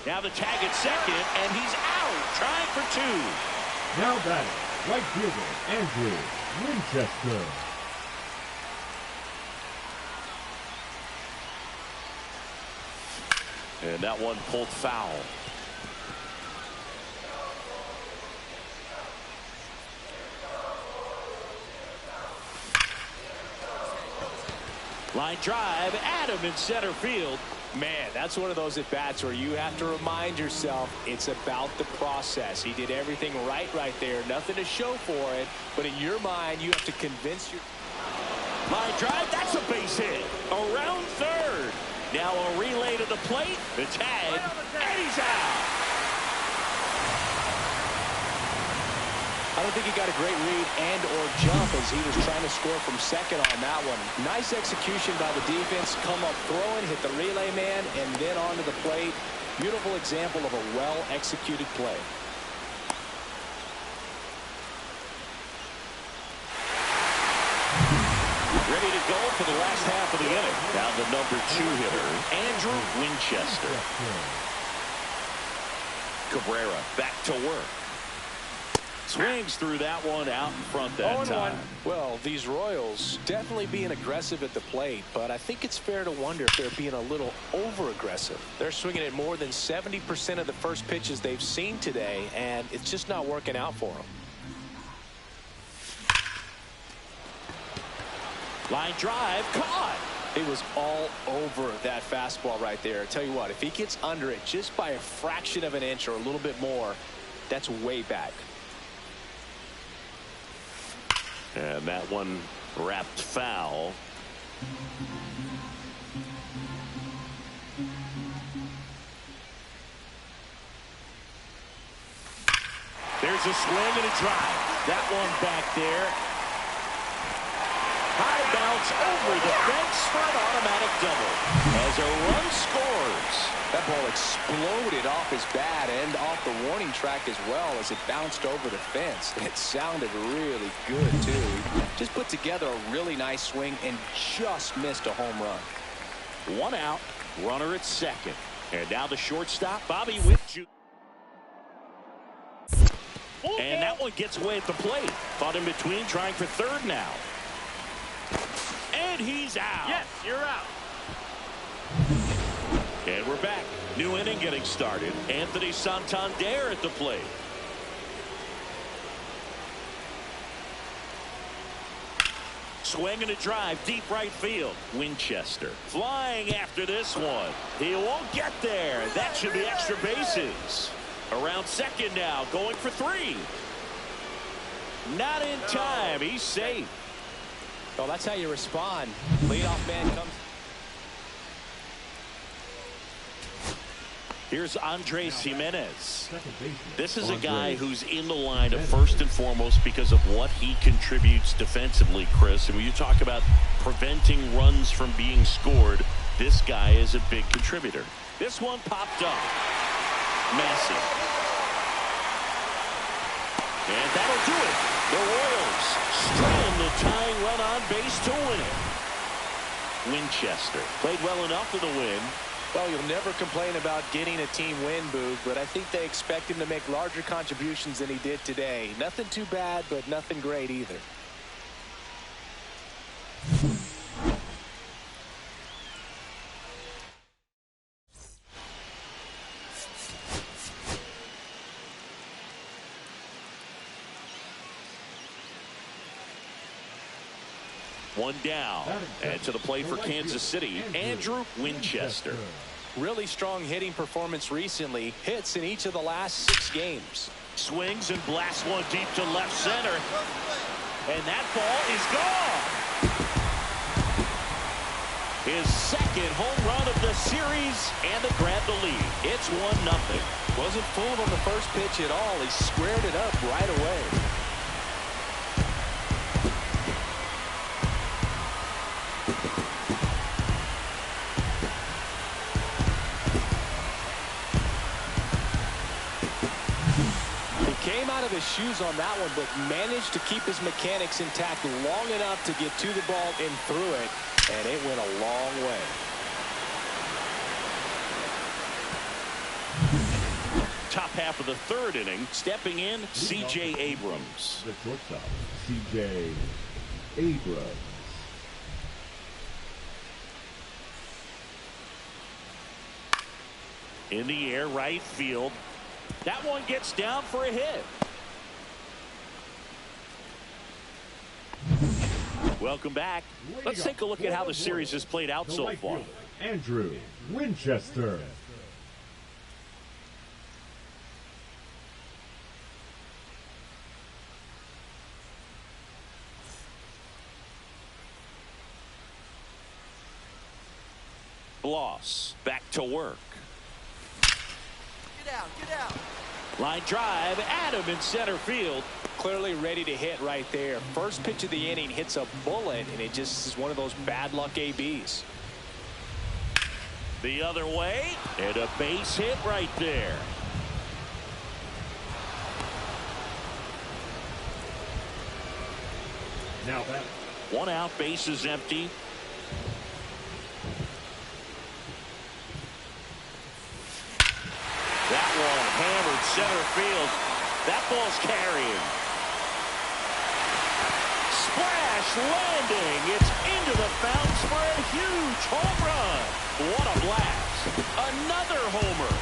Now the tag at second, and he's out, trying for two. Now batting, right fielder, Andrew Winchester. And that one pulled foul. Line drive, Adam in center field. Man, that's one of those at-bats where you have to remind yourself it's about the process. He did everything right there. Nothing to show for it, but in your mind, you have to convince your... Line drive, that's a base hit. Around third. Now a relay to the plate. The tag, and he's out. I don't think he got a great read and or jump as he was trying to score from second on that one. Nice execution by the defense. Come up throwing, hit the relay man, and then onto the plate. Beautiful example of a well-executed play. Ready to go for the last half of the inning. Down the number 2 hitter, Andrew Winchester. Cabrera back to work. Swings through that one out in front that time. Well, these Royals definitely being aggressive at the plate, but I think it's fair to wonder if they're being a little over-aggressive. They're swinging at more than 70% of the first pitches they've seen today, and it's just not working out for them. Line drive, caught. It was all over that fastball right there. I tell you what, if he gets under it just by a fraction of an inch or a little bit more, that's way back. And that one wrapped foul. There's a swing and a drive. That one back there. High bounce over the fence for an automatic double. As a run scores. That ball exploded off his bat and off the warning track as well as it bounced over the fence. It sounded really good, too. Just put together a really nice swing and just missed a home run. One out, runner at second. And now the shortstop, Bobby Witt. And that one gets away at the plate. Fought in between, trying for third now. And he's out. Yes, you're out. And we're back. New inning getting started. Anthony Santander at the plate. Swing and a drive, deep right field. Winchester flying after this one. He won't get there. That should be extra bases. Around second now, going for 3. Not in time. He's safe. Well, that's how you respond. Leadoff man comes. Here's Andres Jimenez. This is a guy who's in the lineup first and foremost because of what he contributes defensively, Chris. And when you talk about preventing runs from being scored, this guy is a big contributor. This one popped up. Massive. And that'll do it. The Royals strand the tying run on base to win it. Winchester played well enough for the win. Well, you'll never complain about getting a team win, Boog, but I think they expect him to make larger contributions than he did today. Nothing too bad, but nothing great either. One down, and to the plate for Kansas City, Andrew Winchester. Really strong hitting performance recently. Hits in each of the last 6 games. Swings and blasts one deep to left center. And that ball is gone. His second home run of the series, and they grab the lead. It's 1-0. Wasn't fooled on the first pitch at all. He squared it up right away. Came out of his shoes on that one, but managed to keep his mechanics intact long enough to get to the ball and through it, and it went a long way. Top half of the 3rd inning, stepping in, C.J. Abrams. The shortstop, C.J. Abrams. In the air, right field. That one gets down for a hit. Welcome back. Let's take a look at how the series has played out so far. Andrew Winchester. Bloss back to work. Get out. Line drive, Adam in center field. Clearly ready to hit right there. First pitch of the inning hits a bullet, and it just is one of those bad luck ABs. The other way, and a base hit right there. Now that 1 out, base is empty. That one hammered center field. That ball's carrying. Splash landing. It's into the fountains for a huge home run. What a blast. Another homer.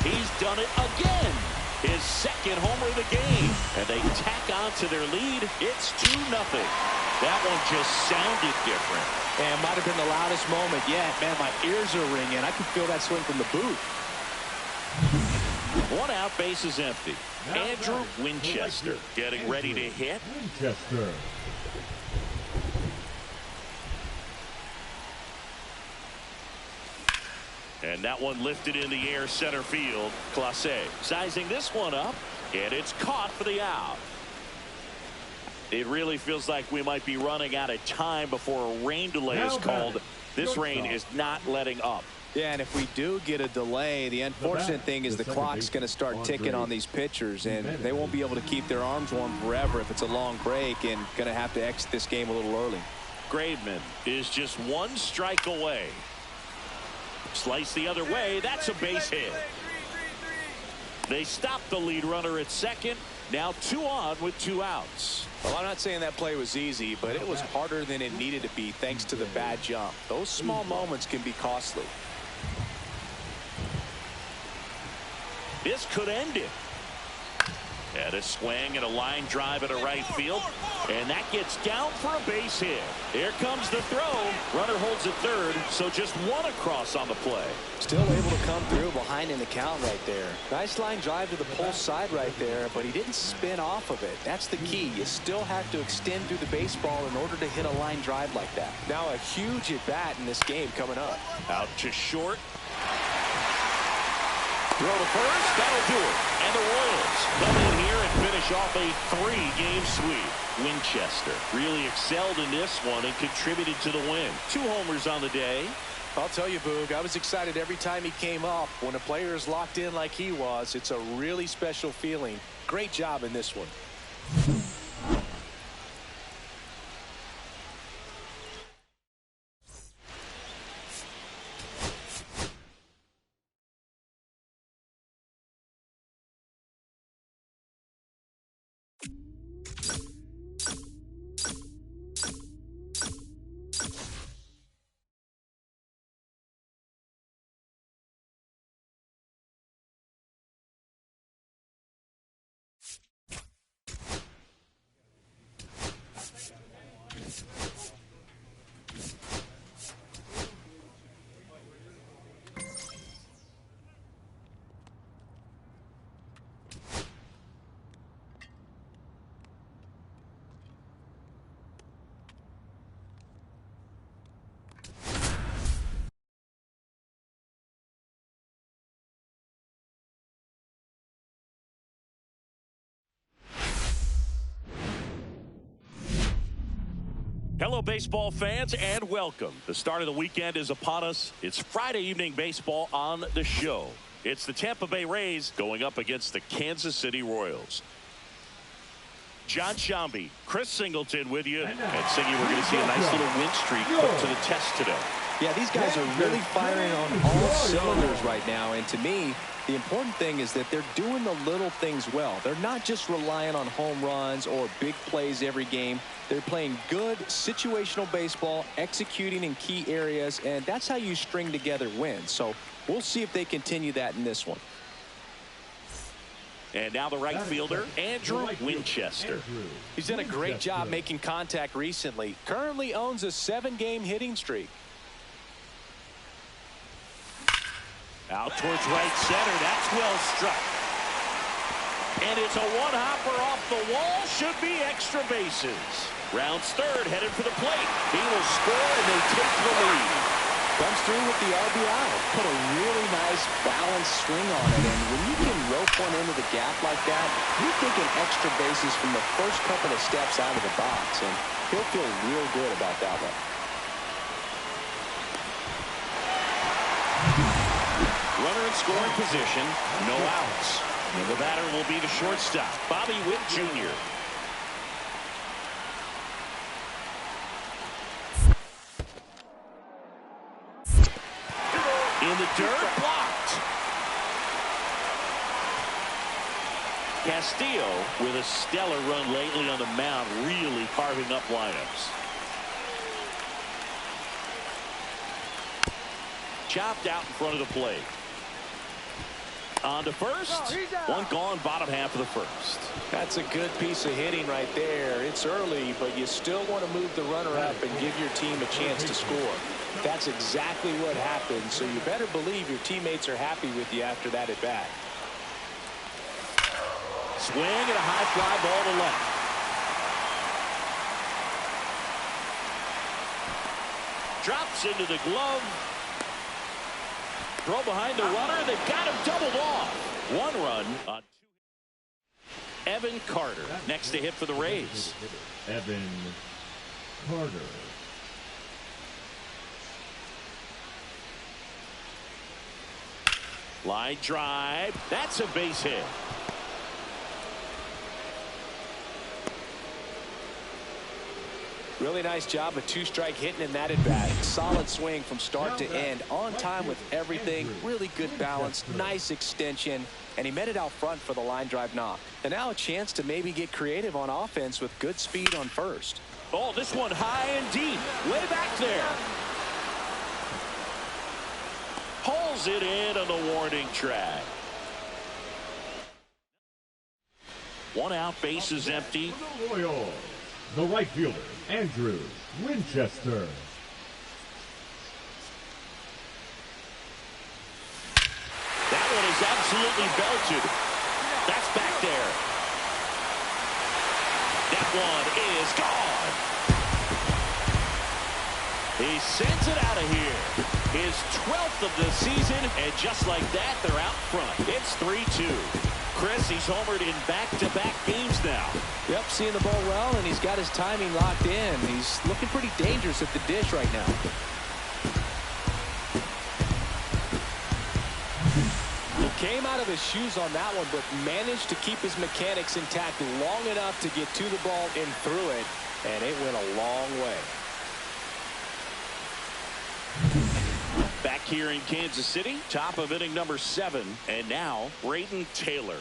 He's done it again. His 2nd homer of the game. And they tack on to their lead. It's 2-0. That one just sounded different. And it might have been the loudest moment yet. Man, my ears are ringing. I can feel that swing from the booth. 1 out, base is empty. Andrew Winchester getting ready to hit. Winchester. And that one lifted in the air center field. Clase sizing this one up, and it's caught for the out. It really feels like we might be running out of time before a rain delay is called. This rain is not letting up. Yeah, and if we do get a delay, the unfortunate thing is the clock's going to start ticking on these pitchers, and they won't be able to keep their arms warm forever if it's a long break, and going to have to exit this game a little early. Graveman is just 1 strike away. Slice the other way. That's a base hit. They stop the lead runner at second. Now 2 on with 2 outs. Well, I'm not saying that play was easy, but it was harder than it needed to be thanks to the bad jump. Those small moments can be costly. This could end it. And a swing and a line drive at a right field. And that gets down for a base hit. Here comes the throw. Runner holds at third, so just 1 across on the play. Still able to come through behind in the count right there. Nice line drive to the pull side right there, but he didn't spin off of it. That's the key. You still have to extend through the baseball in order to hit a line drive like that. Now a huge at bat in this game coming up. Out to short. Throw to first. That'll do it. And the Royals come in here and finish off a 3-game sweep. Winchester really excelled in this one and contributed to the win. 2 homers on the day. I'll tell you, Boog, I was excited every time he came up. When a player is locked in like he was, it's a really special feeling. Great job in this one. Hello, baseball fans, and welcome. The start of the weekend is upon us. It's Friday evening baseball on the show. It's the Tampa Bay Rays going up against the Kansas City Royals. John Shambi, Chris Singleton with you. And Singy, we're going to see a nice little win streak put to the test today. Yeah, these guys are really firing on all cylinders right now. And to me, the important thing is that they're doing the little things well. They're not just relying on home runs or big plays every game. They're playing good situational baseball, executing in key areas, and that's how you string together wins. So we'll see if they continue that in this one. And now the right fielder, Andrew Winchester. He's done a great job making contact recently. Currently owns a 7-game hitting streak. Out towards right center. That's well struck. And it's a one-hopper off the wall. Should be extra bases. Rounds third, headed for the plate. He will score, and they take the lead. Comes through with the RBI. Put a really nice balanced swing on it. And when you can rope one into the gap like that, you're thinking extra bases from the first couple of steps out of the box. And he'll feel real good about that one. Runner in scoring position, no outs. And the batter will be the shortstop, Bobby Witt Jr. In the dirt, blocked. Castillo with a stellar run lately on the mound, really carving up lineups. Chopped out in front of the plate. On to first. One gone, bottom half of the first. That's a good piece of hitting right there. It's early, but you still want to move the runner up and give your team a chance to score. That's exactly what happened, so you better believe your teammates are happy with you after that at bat. Swing and a high fly ball to left. Drops into the glove. Throw behind the runner. They've got him doubled off. 1 run on 2. Evan Carter next to hit for the Rays. Evan Carter. Line drive. That's a base hit. Really nice job of 2-strike hitting in that at bat. Solid swing from start to end. On time with everything. Really good balance. Nice extension. And he met it out front for the line drive knock. And now a chance to maybe get creative on offense with good speed on first. Oh, this one high and deep. Way back there. Pulls it in on the warning track. 1 out, base is empty. Royals, the right fielder, Andrew Winchester. That one is absolutely belted. That's back there. That one is gone. He sends it out of here. his 12th of the season, and just like that, they're out front. It's 3-2. Chris, he's homered in back-to-back games now. Yep, seeing the ball well, and he's got his timing locked in. He's looking pretty dangerous at the dish right now. He came out of his shoes on that one, but managed to keep his mechanics intact long enough to get to the ball and through it, and it went a long way. Back here in Kansas City, top of inning number 7, and now Braden Taylor.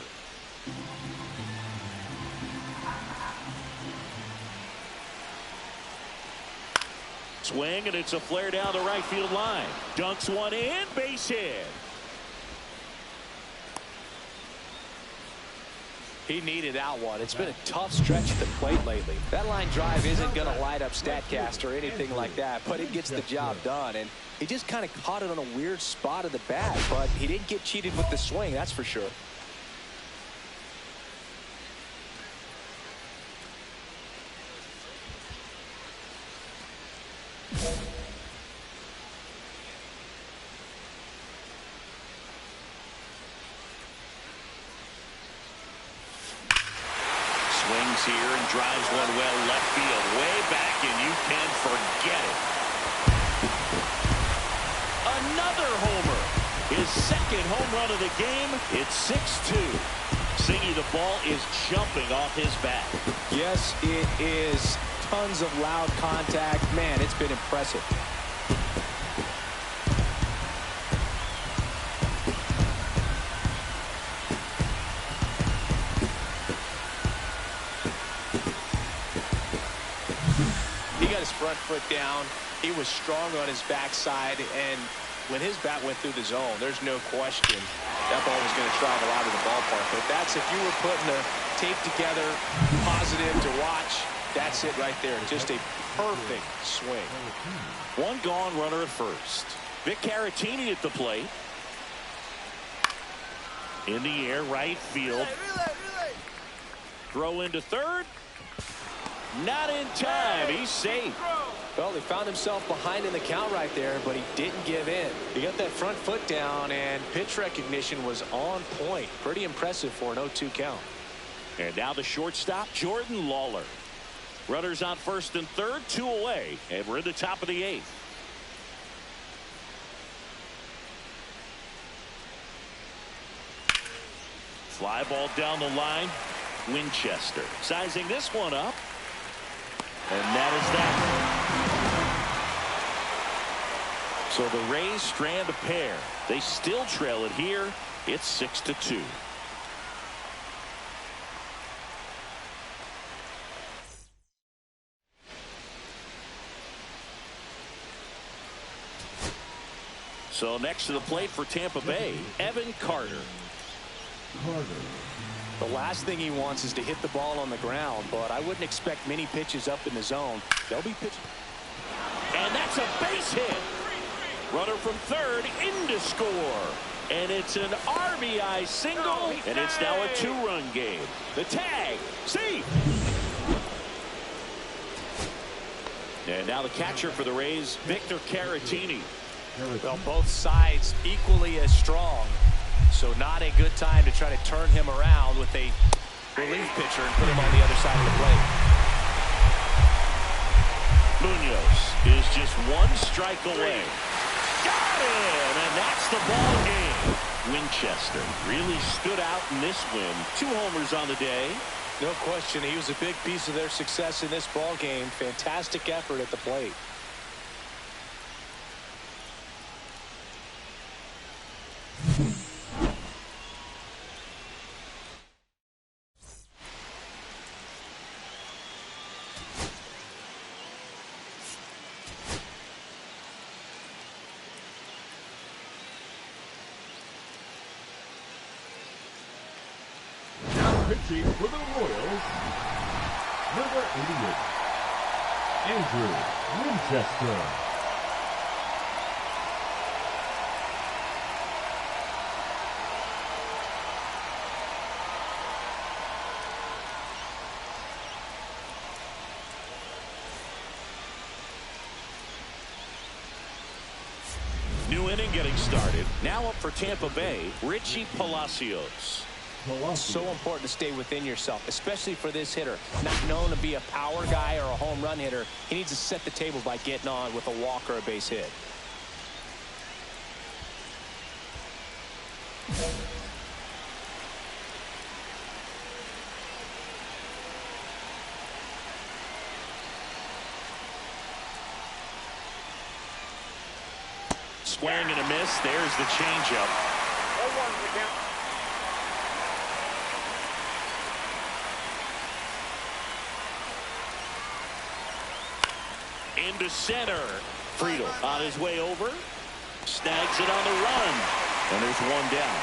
Swing, and it's a flare down the right field line. Dunks one in, base hit. He needed that one. It's been a tough stretch at the plate lately. That line drive isn't going to light up StatCast or anything like that, but it gets the job done. And he just kind of caught it on a weird spot of the bat, but he didn't get cheated with the swing, that's for sure. Swings here and drives one well left field, way back, and you can forget it. Another homer. His second home run of the game. It's 6-2. Singy, the ball is jumping off his bat. Yes, it is. Tons of loud contact. Man, it's been impressive. His front foot down. He was strong on his backside, and when his bat went through the zone, there's no question that ball was going to travel out of the ballpark. But that's, if you were putting the tape together, positive to watch, that's it right there. Just a perfect swing. One gone, runner at first. Vic Caratini at the plate. In the air, right field. Throw into third. Not in time. He's safe. Well, he found himself behind in the count right there, but he didn't give in. He got that front foot down, and pitch recognition was on point. Pretty impressive for an 0-2 count. And now the shortstop, Jordan Lawler. Runners on first and third, 2 away, and we're in the top of the 8th. Fly ball down the line. Winchester sizing this one up. And that is that. So the Rays strand a pair. They still trail it here. It's 6-2. So next to the plate for Tampa Bay, Evan Carter. The last thing he wants is to hit the ball on the ground, but I wouldn't expect many pitches up in the zone. They'll be pitching. And that's a base hit. Runner from third in to score. And it's an RBI single, and it's now a 2-run game. The tag, see. And now the catcher for the Rays, Victor Caratini. Well, both sides equally as strong. So not a good time to try to turn him around with a relief pitcher and put him on the other side of the plate. Munoz is just 1 strike away. Got him, and that's the ball game. Winchester really stood out in this win. 2 homers on the day. No question, he was a big piece of their success in this ball game. Fantastic effort at the plate. Pitching for the Royals, number 88, Andrew Winchester. inning getting started. Now up for Tampa Bay, Richie Palacios. So important to stay within yourself, especially for this hitter. Not known to be a power guy or a home run hitter. He needs to set the table by getting on with a walk or a base hit. Swing and a miss. There's the changeup. 0-1 the count. Into center. Friedel on his way over. Snags it on the run. And there's one down.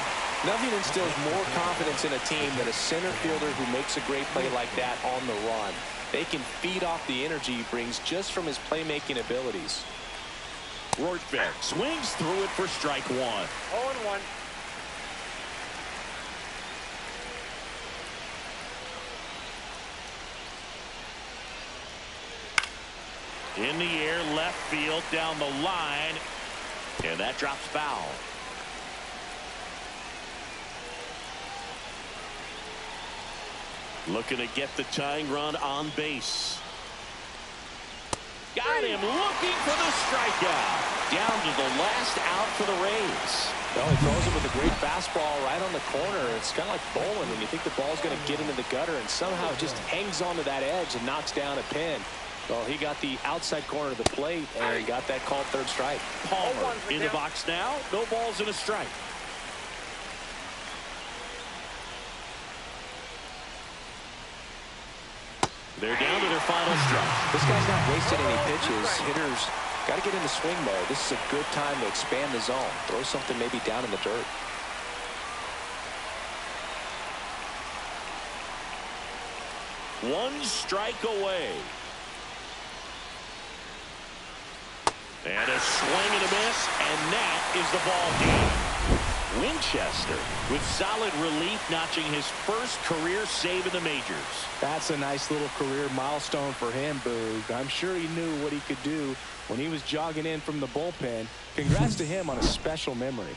Nothing instills more confidence in a team than a center fielder who makes a great play like that on the run. They can feed off the energy he brings just from his playmaking abilities. Rorschach swings through it for strike one. 0-1. In the air, left field, down the line. And that drops foul. Looking to get the tying run on base. Got him looking for the strikeout. Down to the last out for the Rays. Well, he throws it with a great fastball right on the corner. It's kind of like bowling when you think the ball's going to get into the gutter, and somehow it just hangs onto that edge and knocks down a pin. Well, he got the outside corner of the plate and got that called third strike. Palmer in the box now. No balls and a strike. They're down to their final strike. This guy's not wasting any pitches. Hitters got to get into swing mode. This is a good time to expand the zone. Throw something maybe down in the dirt. One strike away. And a swing and a miss, and that is the ball game. Winchester with solid relief, notching his first career save in the majors. That's a nice little career milestone for him, Boog. I'm sure he knew what he could do when he was jogging in from the bullpen. Congrats to him on a special memory.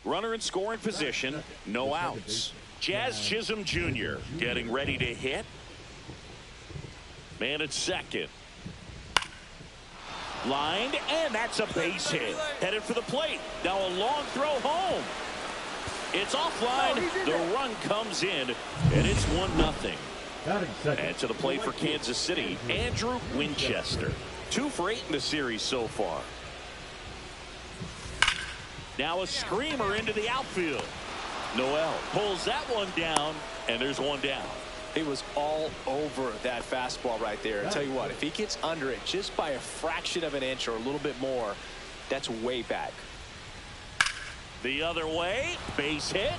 Runner in scoring position, no outs. Jazz Chisholm Jr. getting ready to hit. Man at second. Lined, and that's a base hit. Headed for the plate. Now a long throw home. It's offline. The run comes in, and it's 1-0. And to the plate for Kansas City, Andrew Winchester. 2 for 8 in the series so far. Now a screamer into the outfield. Noel pulls that one down, and there's one down. He was all over that fastball right there. I'll tell you what, if he gets under it just by a fraction of an inch or a little bit more, that's way back. The other way, base hit.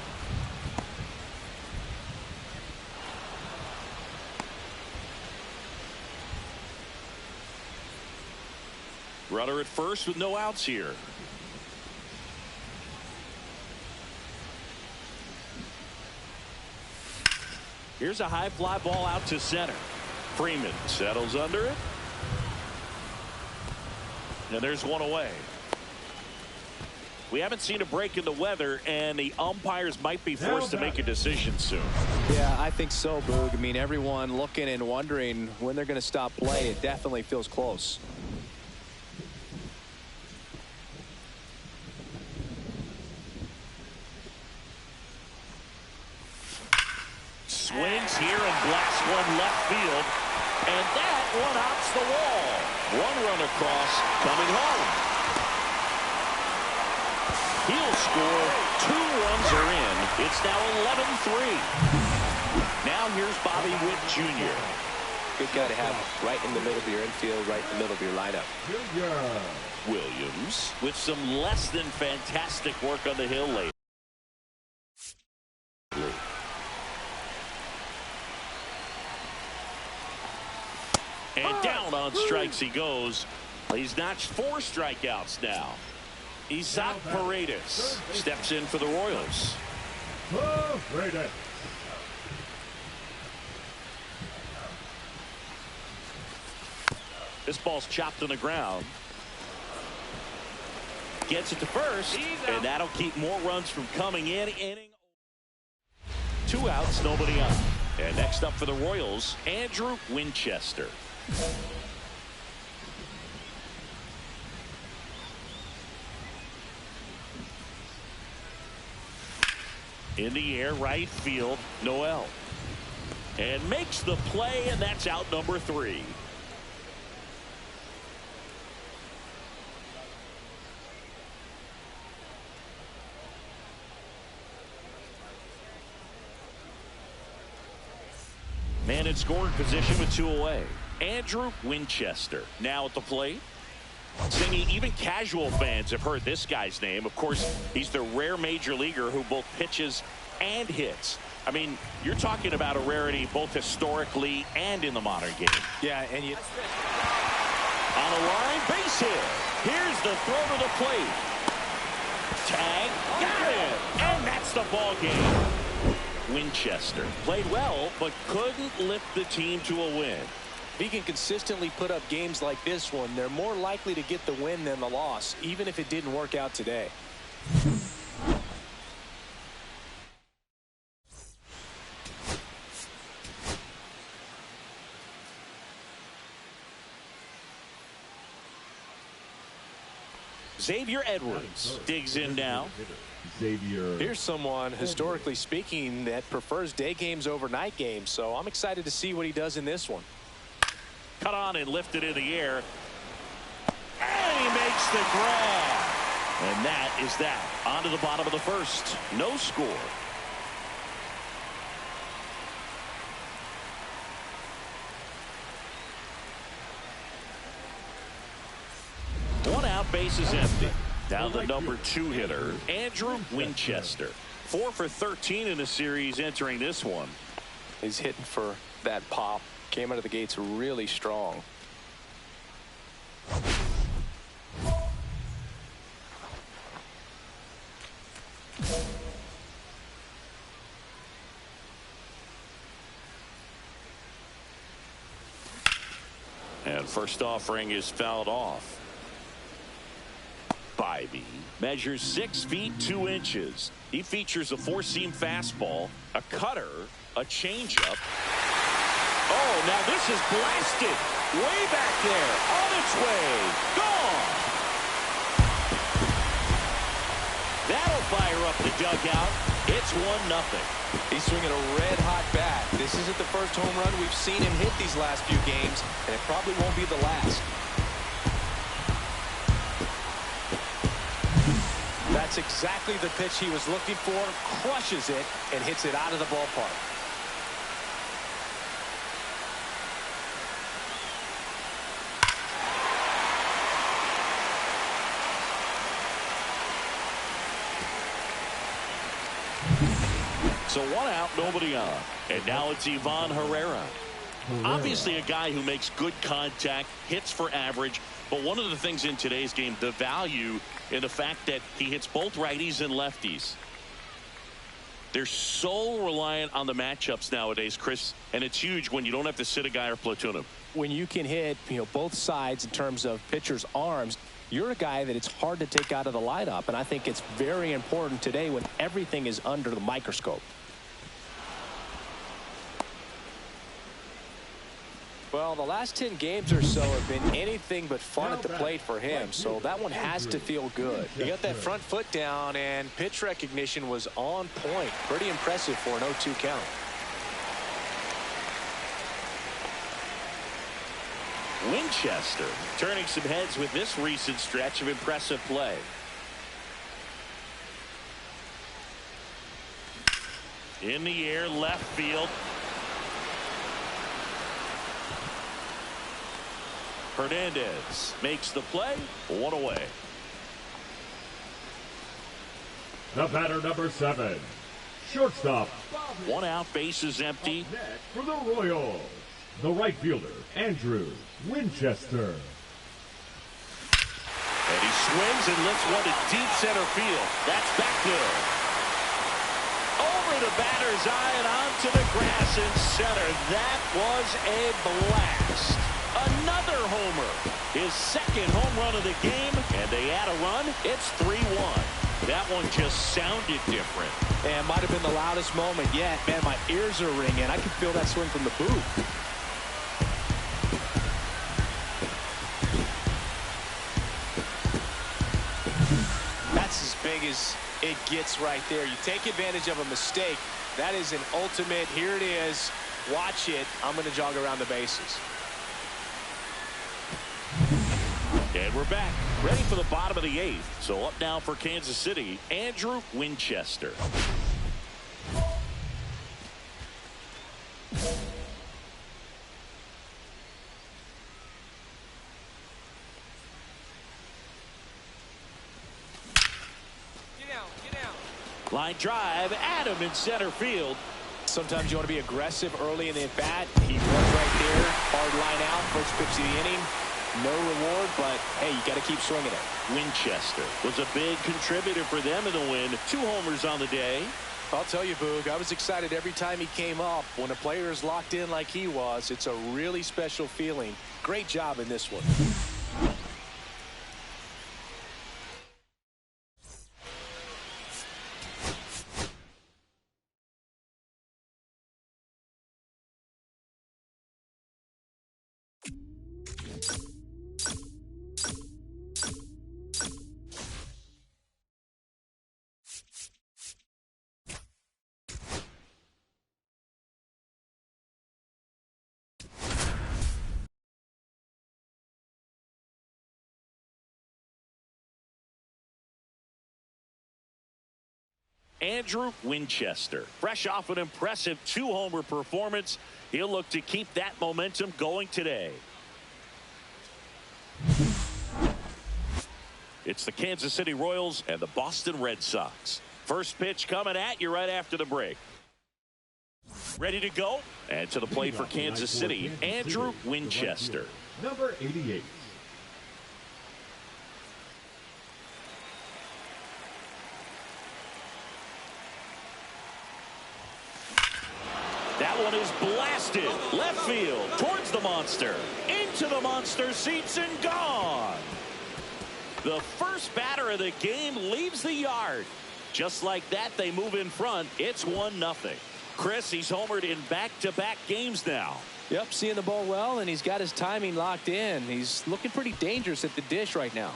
Runner at first with no outs here. Here's a high fly ball out to center. Freeman settles under it. And there's one away. We haven't seen a break in the weather, and the umpires might be forced to make a decision soon. Yeah, I think so, Boog. I mean, everyone looking and wondering when they're going to stop play. It definitely feels close. Swings here and blasts one left field. And that one hops the wall. One run across, coming home. He'll score. 2 runs are in. It's now 11-3. Now here's Bobby Witt Jr. Good guy to have right in the middle of your infield, right in the middle of your lineup. Williams with some less than fantastic work on the hill lately. And down on strikes he goes. He's notched 4 strikeouts now. Isaac Paredes steps in for the Royals. This ball's chopped on the ground. Gets it to first, and that'll keep more runs from coming in. 2 outs, nobody on. And next up for the Royals, Andrew Winchester. In the air, right field, Noel. And makes the play, and that's out number 3. Man in scoring position with 2 away. Andrew Winchester now at the plate. Singing, even casual fans have heard this guy's name. Of course, he's the rare major leaguer who both pitches and hits. I mean, you're talking about a rarity both historically and in the modern game. Yeah, and you... On a line, base hit. Here's the throw to the plate. Tag, got it. And that's the ball game. Winchester played well, but couldn't lift the team to a win. If he can consistently put up games like this one, they're more likely to get the win than the loss, even if it didn't work out today. Xavier Edwards digs in now. Here's someone, historically speaking, that prefers day games over night games, so I'm excited to see what he does in this one. Cut on and lifted in the air. And he makes the grab. And that is that. On to the bottom of the first. No score. One out, base is empty. Now the number 2 hitter, Andrew Winchester. 4 for 13 in the series entering this one. He's hitting for that pop. Came out of the gates really strong. And first offering is fouled off by righty. Measures 6 feet 2 inches. He features a 4-seam fastball, a cutter, a changeup. Oh, now this is blasted. Way back there. On its way. Gone. That'll fire up the dugout. It's 1-0. He's swinging a red-hot bat. This isn't the first home run we've seen him hit these last few games, and it probably won't be the last. That's exactly the pitch he was looking for. Crushes it and hits it out of the ballpark. So 1 out, nobody on. And now it's Ivan Herrera. Obviously a guy who makes good contact, hits for average. But one of the things in today's game, the value in the fact that he hits both righties and lefties. They're so reliant on the matchups nowadays, Chris. And it's huge when you don't have to sit a guy or platoon him. When you can hit, both sides in terms of pitchers' arms, you're a guy that it's hard to take out of the lineup. And I think it's very important today when everything is under the microscope. Well, the last 10 games or so have been anything but fun at the plate for him, so that one has to feel good. He got that front foot down, and pitch recognition was on point. Pretty impressive for an 0-2 count. Winchester turning some heads with this recent stretch of impressive play. In the air, left field. Hernandez makes the play. 1 away. The batter, number 7, shortstop. 1 out, bases empty. For the Royals, the right fielder, Andrew Winchester. And he swings and lifts one to deep center field. That's back good. Over the batter's eye and onto the grass in center. That was a blast. Another homer. His second home run of the game, and they add a run. It's 3-1. That one just sounded different. And might have been the loudest moment yet. Man, my ears are ringing. I can feel that swing from the booth. That's as big as it gets right there. You take advantage of a mistake. That is an ultimate. Here it is. Watch it. I'm going to jog around the bases. And we're back, ready for the bottom of the 8th. So up now for Kansas City, Andrew Winchester. Get out. Line drive, Adam in center field. Sometimes you want to be aggressive early in the at-bat. He was right there. Hard line out, first pitch of the inning. No reward, but hey, you got to keep swinging it. Winchester was a big contributor for them in the win. 2 homers on the day. I'll tell you, Boog, I was excited every time he came up. When a player is locked in like he was, it's a really special feeling. Great job in this one. Andrew Winchester, fresh off an impressive 2-homer performance. He'll look to keep that momentum going today. It's the Kansas City Royals and the Boston Red Sox. First pitch coming at you right after the break. Ready to go? And to the plate for Kansas City, Andrew Winchester. Number 88. That one is blasted. Left field towards the monster. Into the monster seats and gone. The first batter of the game leaves the yard. Just like that, they move in front. It's 1-0. Chris, he's homered in back-to-back games now. Yep, seeing the ball well, and he's got his timing locked in. He's looking pretty dangerous at the dish right now.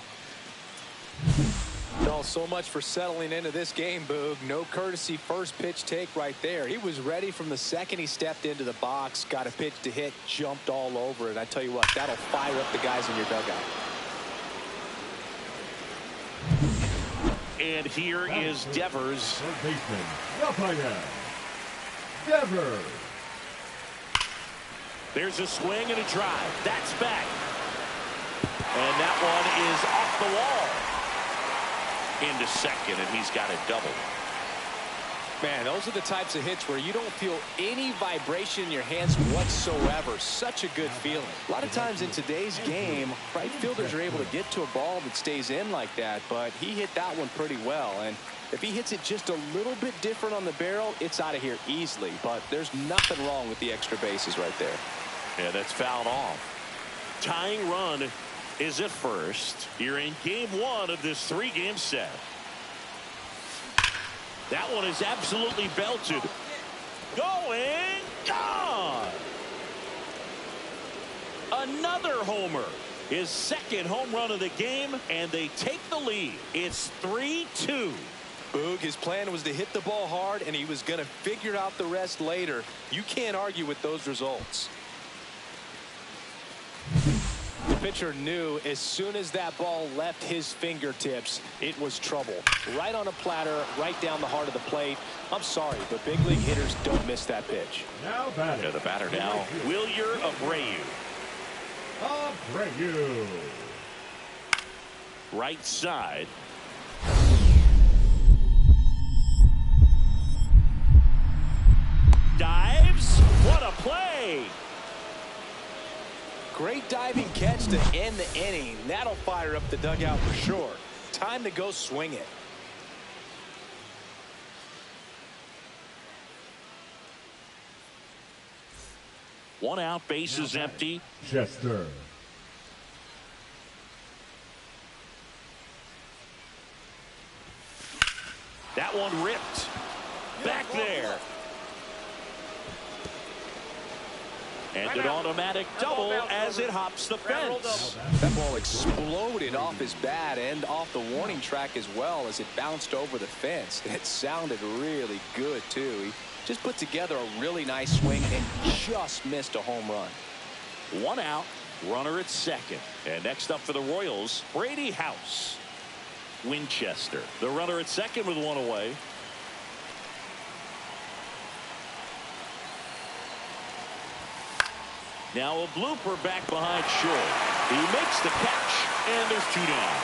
No, so much for settling into this game, Boog. No courtesy first pitch take right there. He was ready from the second he stepped into the box, got a pitch to hit, jumped all over it. I tell you what, that'll fire up the guys in your dugout. And here is Devers. Third baseman, Rafael Devers. There's a swing and a drive. That's back. And that one is off the wall. Into second, and he's got a double. Man, those are the types of hits where you don't feel any vibration in your hands whatsoever. Such a good feeling. A lot of times in today's game, right fielders are able to get to a ball that stays in like that, but he hit that one pretty well. And if he hits it just a little bit different on the barrel, it's out of here easily. But there's nothing wrong with the extra bases right there. Yeah, that's fouled off. Tying run is at first here in game one of this 3-game set. That one is absolutely belted. Going, gone. Another homer. His second home run of the game, and they take the lead. It's 3-2. Boog, his plan was to hit the ball hard, and he was going to figure out the rest later. You can't argue with those results. The pitcher knew as soon as that ball left his fingertips, it was trouble. Right on a platter, right down the heart of the plate. I'm sorry, but big league hitters don't miss that pitch. Now batting. The batter now, Wilyer Abreu. Abreu. Right side. Dives. What a play. Great diving catch to end the inning. That'll fire up the dugout for sure. Time to go swing it. One out, bases empty. Chester. That one ripped. Back there. And an automatic double as it hops the fence. That ball exploded off his bat and off the warning track as well as it bounced over the fence. It sounded really good, too. He just put together a really nice swing and just missed a home run. One out, runner at second. And next up for the Royals, Brady House. Winchester, the runner at second with one away. Now a blooper back behind short. He makes the catch, and there's 2 down.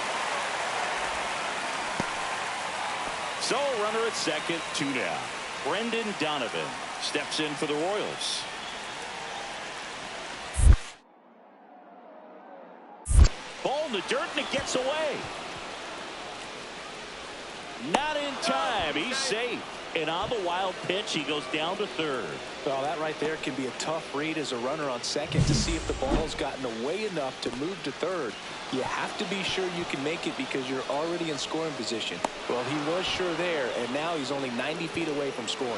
So runner at second, 2 down. Brendan Donovan steps in for the Royals. Ball in the dirt, and it gets away. Not in time. He's safe. And on the wild pitch, he goes down to third. Well, that right there can be a tough read as a runner on second to see if the ball's gotten away enough to move to third. You have to be sure you can make it because you're already in scoring position. Well, he was sure there, and now he's only 90 feet away from scoring.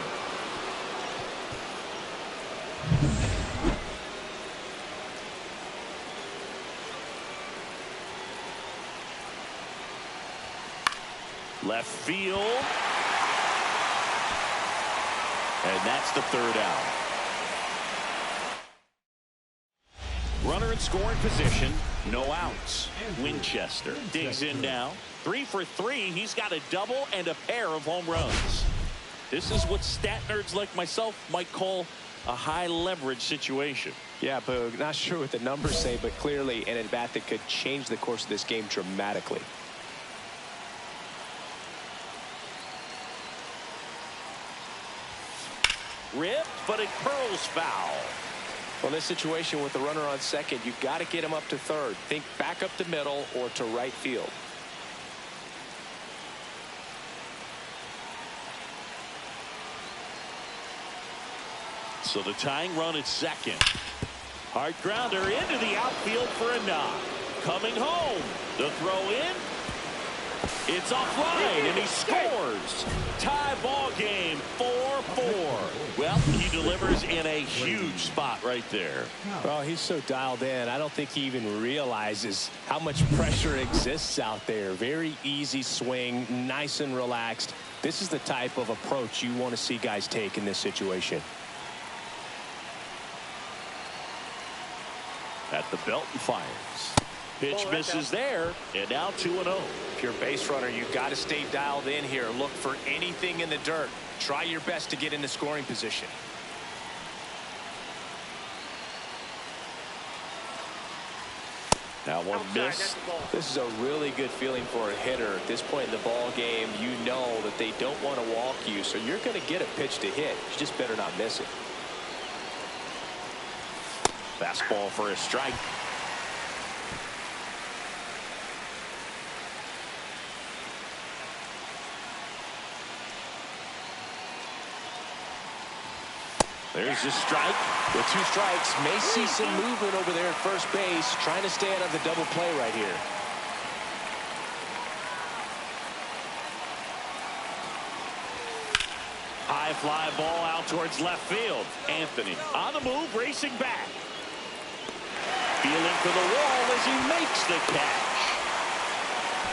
Left field. And that's the 3rd out. Runner in scoring position. No outs. Winchester digs in now. 3 for 3. He's got a double and a pair of home runs. This is what stat nerds like myself might call a high leverage situation. Yeah, Boog, not sure what the numbers say, but clearly an at-bat that could change the course of this game dramatically. Rip, but it curls foul. Well, in this situation with the runner on second, you've got to get him up to third. Think back up the middle or to right field. So the tying run at second. Hard grounder into the outfield for a knock. Coming home. The throw in. It's offline, and he scores. Tie ball game, 4-4. Well, he delivers in a huge spot right there. Well, he's so dialed in, I don't think he even realizes how much pressure exists out there. Very easy swing, nice and relaxed. This is the type of approach you want to see guys take in this situation. At the belt and fires. Pitch misses there, and now 2-0. If you're a base runner, you've got to stay dialed in here. Look for anything in the dirt. Try your best to get into scoring position. Now one miss. This is a really good feeling for a hitter. At this point in the ball game, you know that they don't want to walk you, so you're going to get a pitch to hit. You just better not miss it. Fastball for a strike. There's a strike. With 2 strikes, may see some movement over there at first base, trying to stay out of the double play right here. High fly ball out towards left field. Anthony on the move, racing back. Feeling for the wall as he makes the catch.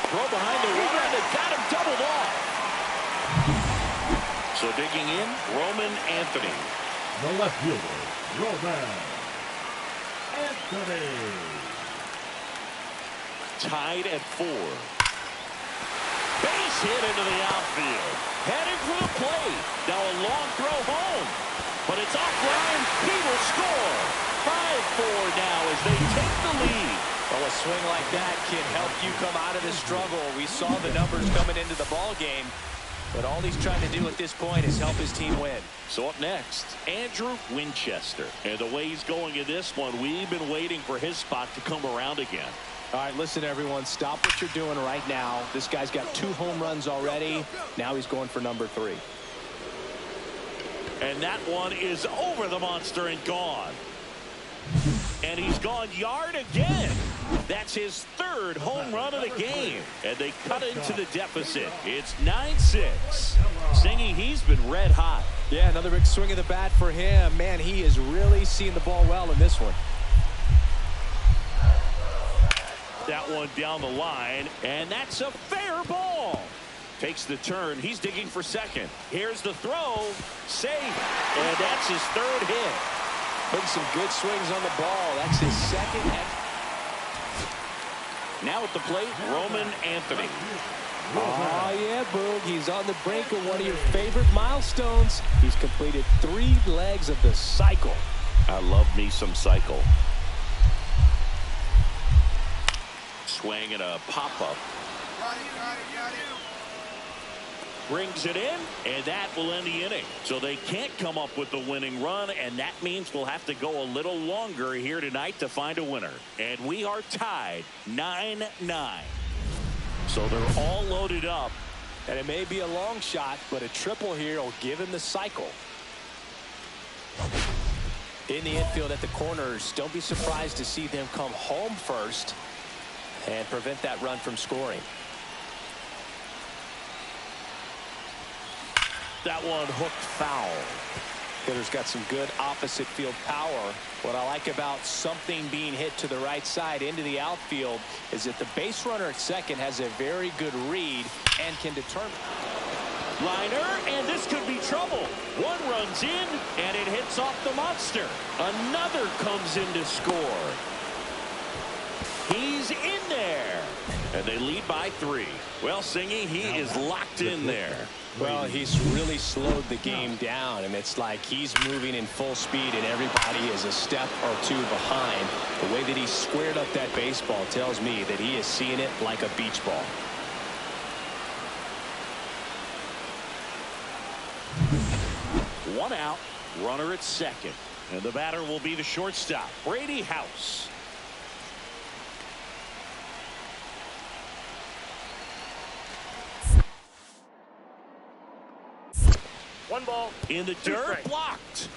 Throw behind the run and got him doubled off. So digging in, Roman Anthony. The left fielder, Roman Anthony. Tied at 4. Base hit into the outfield. Headed for the plate. Now a long throw home. But it's offline. He will score. 5-4 now as they take the lead. Well, a swing like that can help you come out of the struggle. We saw the numbers coming into the ball game. But all he's trying to do at this point is help his team win. So up next, Andrew Winchester. And the way he's going in this one, we've been waiting for his spot to come around again. All right, listen, everyone. Stop what you're doing right now. This guy's got 2 home runs already. Now he's going for number 3. And that one is over the monster and gone. And he's gone yard again. That's his 3rd home run of the game. And they cut into the deficit. It's 9-6. Singy, he's been red hot. Yeah, another big swing of the bat for him. Man, he is really seeing the ball well in this one. That one down the line, and that's a fair ball. Takes the turn. He's digging for second. Here's the throw. Safe. And that's his 3rd hit. Putting some good swings on the ball. That's his 2nd. Now at the plate, Roman Anthony. Oh, yeah, Boog. He's on the brink of one of your favorite milestones. He's completed 3 legs of the cycle. I love me some cycle. Swing and a pop-up. Brings it in, and that will end the inning. So they can't come up with the winning run, and that means we'll have to go a little longer here tonight to find a winner. And we are tied 9-9. So they're all loaded up. And it may be a long shot, but a triple here will give him the cycle. In the infield at the corners, don't be surprised to see them come home first and prevent that run from scoring. That one hooked foul. Hitter's got some good opposite field power. What I like about something being hit to the right side into the outfield is that the base runner at second has a very good read and can determine. Liner, and this could be trouble. One runs in, and it hits off the monster. Another comes in to score. He's in there. And they lead by 3. Well, Singy, he is locked in there. Well, he's really slowed the game down, and it's like he's moving in full speed, and everybody is a step or 2 behind. The way that he squared up that baseball tells me that he is seeing it like a beach ball. One out, runner at second. And the batter will be the shortstop, Brady House. One ball. In the dirt, blocked.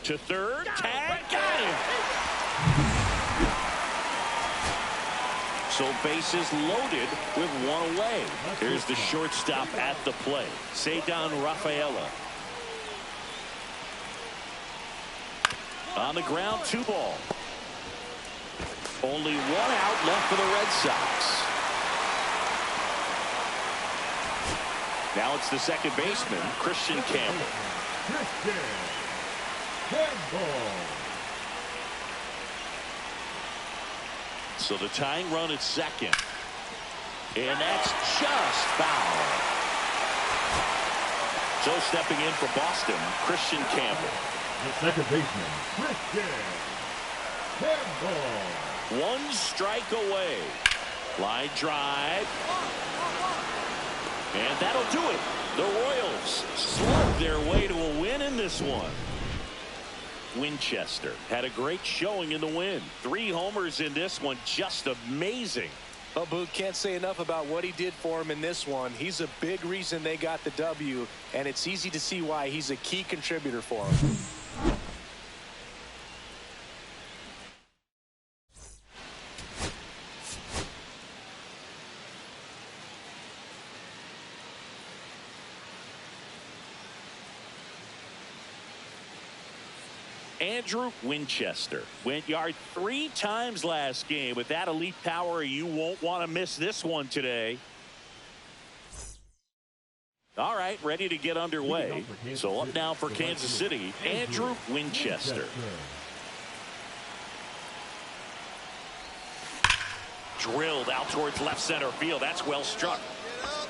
To third, tag, got him. So bases loaded with one away. Here's the shortstop at the plate, Cedar Rafaela. On the ground, 2 ball. Only 1 out left for the Red Sox. Now it's the second baseman, Christian Campbell. So the tying run at second. And that's just foul. So stepping in for Boston, Christian Campbell. The second baseman, Christian Campbell. 1 strike away. Line drive. And that'll do it. The Royals slug their way to a win in this one. Winchester had a great showing in the win. 3 homers in this one. Just amazing. Well, Boog, can't say enough about what he did for him in this one. He's a big reason they got the W, and it's easy to see why he's a key contributor for him. Andrew Winchester went yard 3 times last game. With that elite power, you won't want to miss this one today. All right, ready to get underway. So up now for Kansas City, Andrew Winchester. Drilled out towards left center field. That's well struck.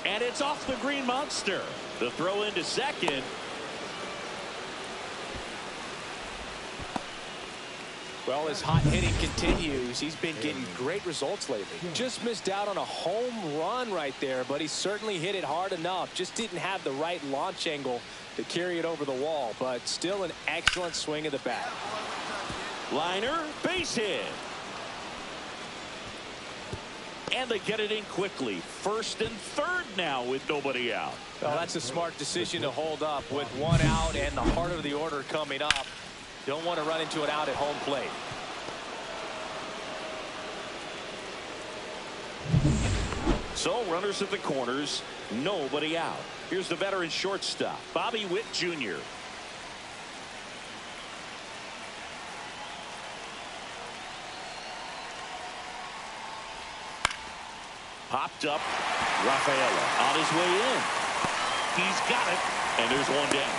And it's off the green monster. The throw into second. Well, his hot hitting continues. He's been getting great results lately. Just missed out on a home run right there, but he certainly hit it hard enough. Just didn't have the right launch angle to carry it over the wall, but still an excellent swing of the bat. Liner, base hit. And they get it in quickly. First and third now with nobody out. Well, that's a smart decision to hold up with 1 out and the heart of the order coming up. Don't want to run into an out at home plate. So runners at the corners, nobody out. Here's the veteran shortstop, Bobby Witt Jr. Popped up, Rafaela on his way in. He's got it, and there's 1 down.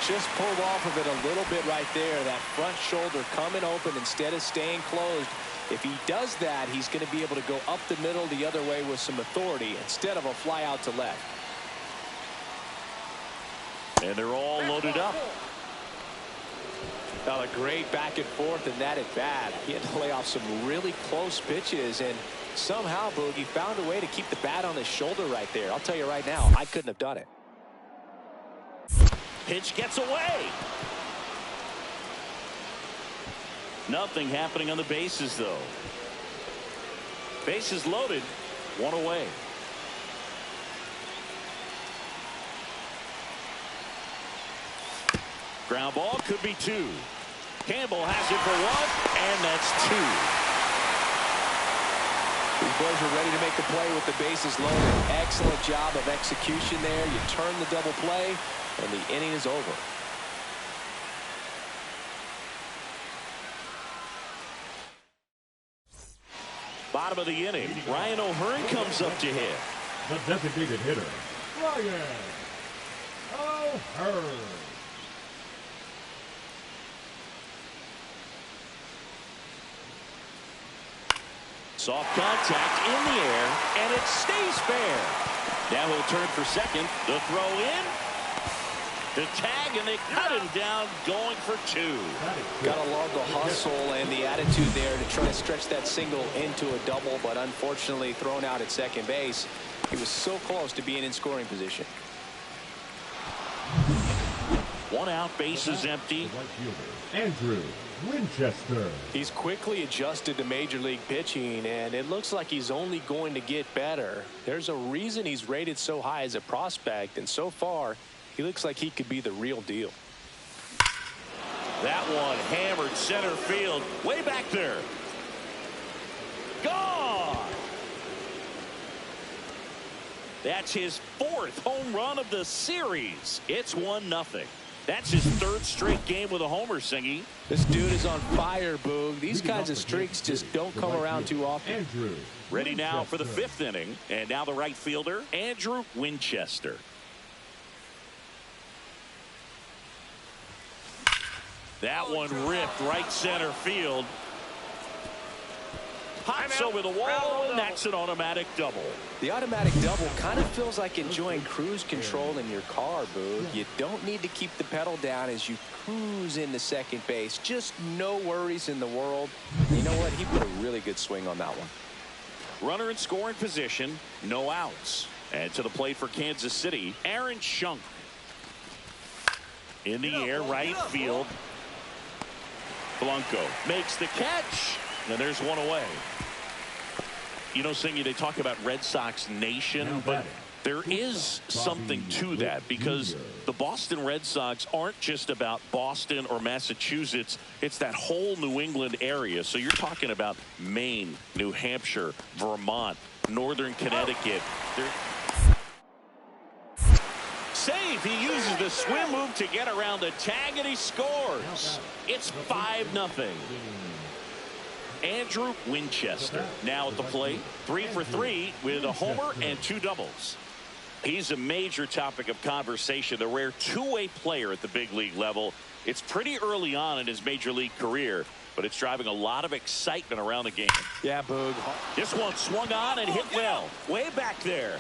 Just pulled off of it a little bit right there. That front shoulder coming open instead of staying closed. If he does that, he's going to be able to go up the middle the other way with some authority instead of a fly out to left. And they're all loaded up. Now a great back and forth in that at bat. He had to lay off some really close pitches, and somehow Boogie found a way to keep the bat on his shoulder right there. I'll tell you right now, I couldn't have done it. Pitch gets away. Nothing happening on the bases, though. Bases loaded, 1 away. Ground ball could be 2. Campbell has it for 1, and that's 2. These boys are ready to make the play with the bases loaded. Excellent job of execution there. You turn the double play, and the inning is over. Bottom of the inning, Ryan O'Hearn comes up to hit. The designated hitter, Ryan O'Hearn. Soft contact in the air, and it stays fair. Now he'll turn for second. The throw in. The tag, and they cut him down, going for 2. Gotta love the hustle and the attitude there to try to stretch that single into a double, but unfortunately thrown out at second base. He was so close to being in scoring position. 1 out, bases empty. Andrew Winchester. He's quickly adjusted to major league pitching, and it looks like he's only going to get better. There's a reason he's rated so high as a prospect, and so far he looks like he could be the real deal. That one hammered center field, way back there. Gone. That's his 4th home run of the series. It's 1-0. That's his 3rd straight game with a homer, Singy. This dude is on fire, Boog. These kinds of streaks just don't come around too often. Ready now for the 5th inning. And now the right fielder, Andrew Winchester. That one ripped right center field. Pops over the wall, and that's an automatic double. The automatic double kind of feels like enjoying cruise control in your car, Boog. You don't need to keep the pedal down as you cruise into second base. Just no worries in the world. You know what? He put a really good swing on that one. Runner in scoring position, no outs. And to the plate for Kansas City, Aaron Schunk. In the air, right field. Blanco makes the catch. And there's one away. You know, Singy, they talk about Red Sox Nation, but there is something to that because the Boston Red Sox aren't just about Boston or Massachusetts. It's that whole New England area. So you're talking about Maine, New Hampshire, Vermont, Northern Connecticut. Save. He uses the swim move to get around the tag, and he scores. It's 5-0. Andrew Winchester now at the plate, 3 for 3 with a homer and 2 doubles. He's a major topic of conversation, the rare two-way player at the big league level. It's pretty early on in his major league career, but it's driving a lot of excitement around the game. Yeah, Boog. This one swung on and hit well, way back there.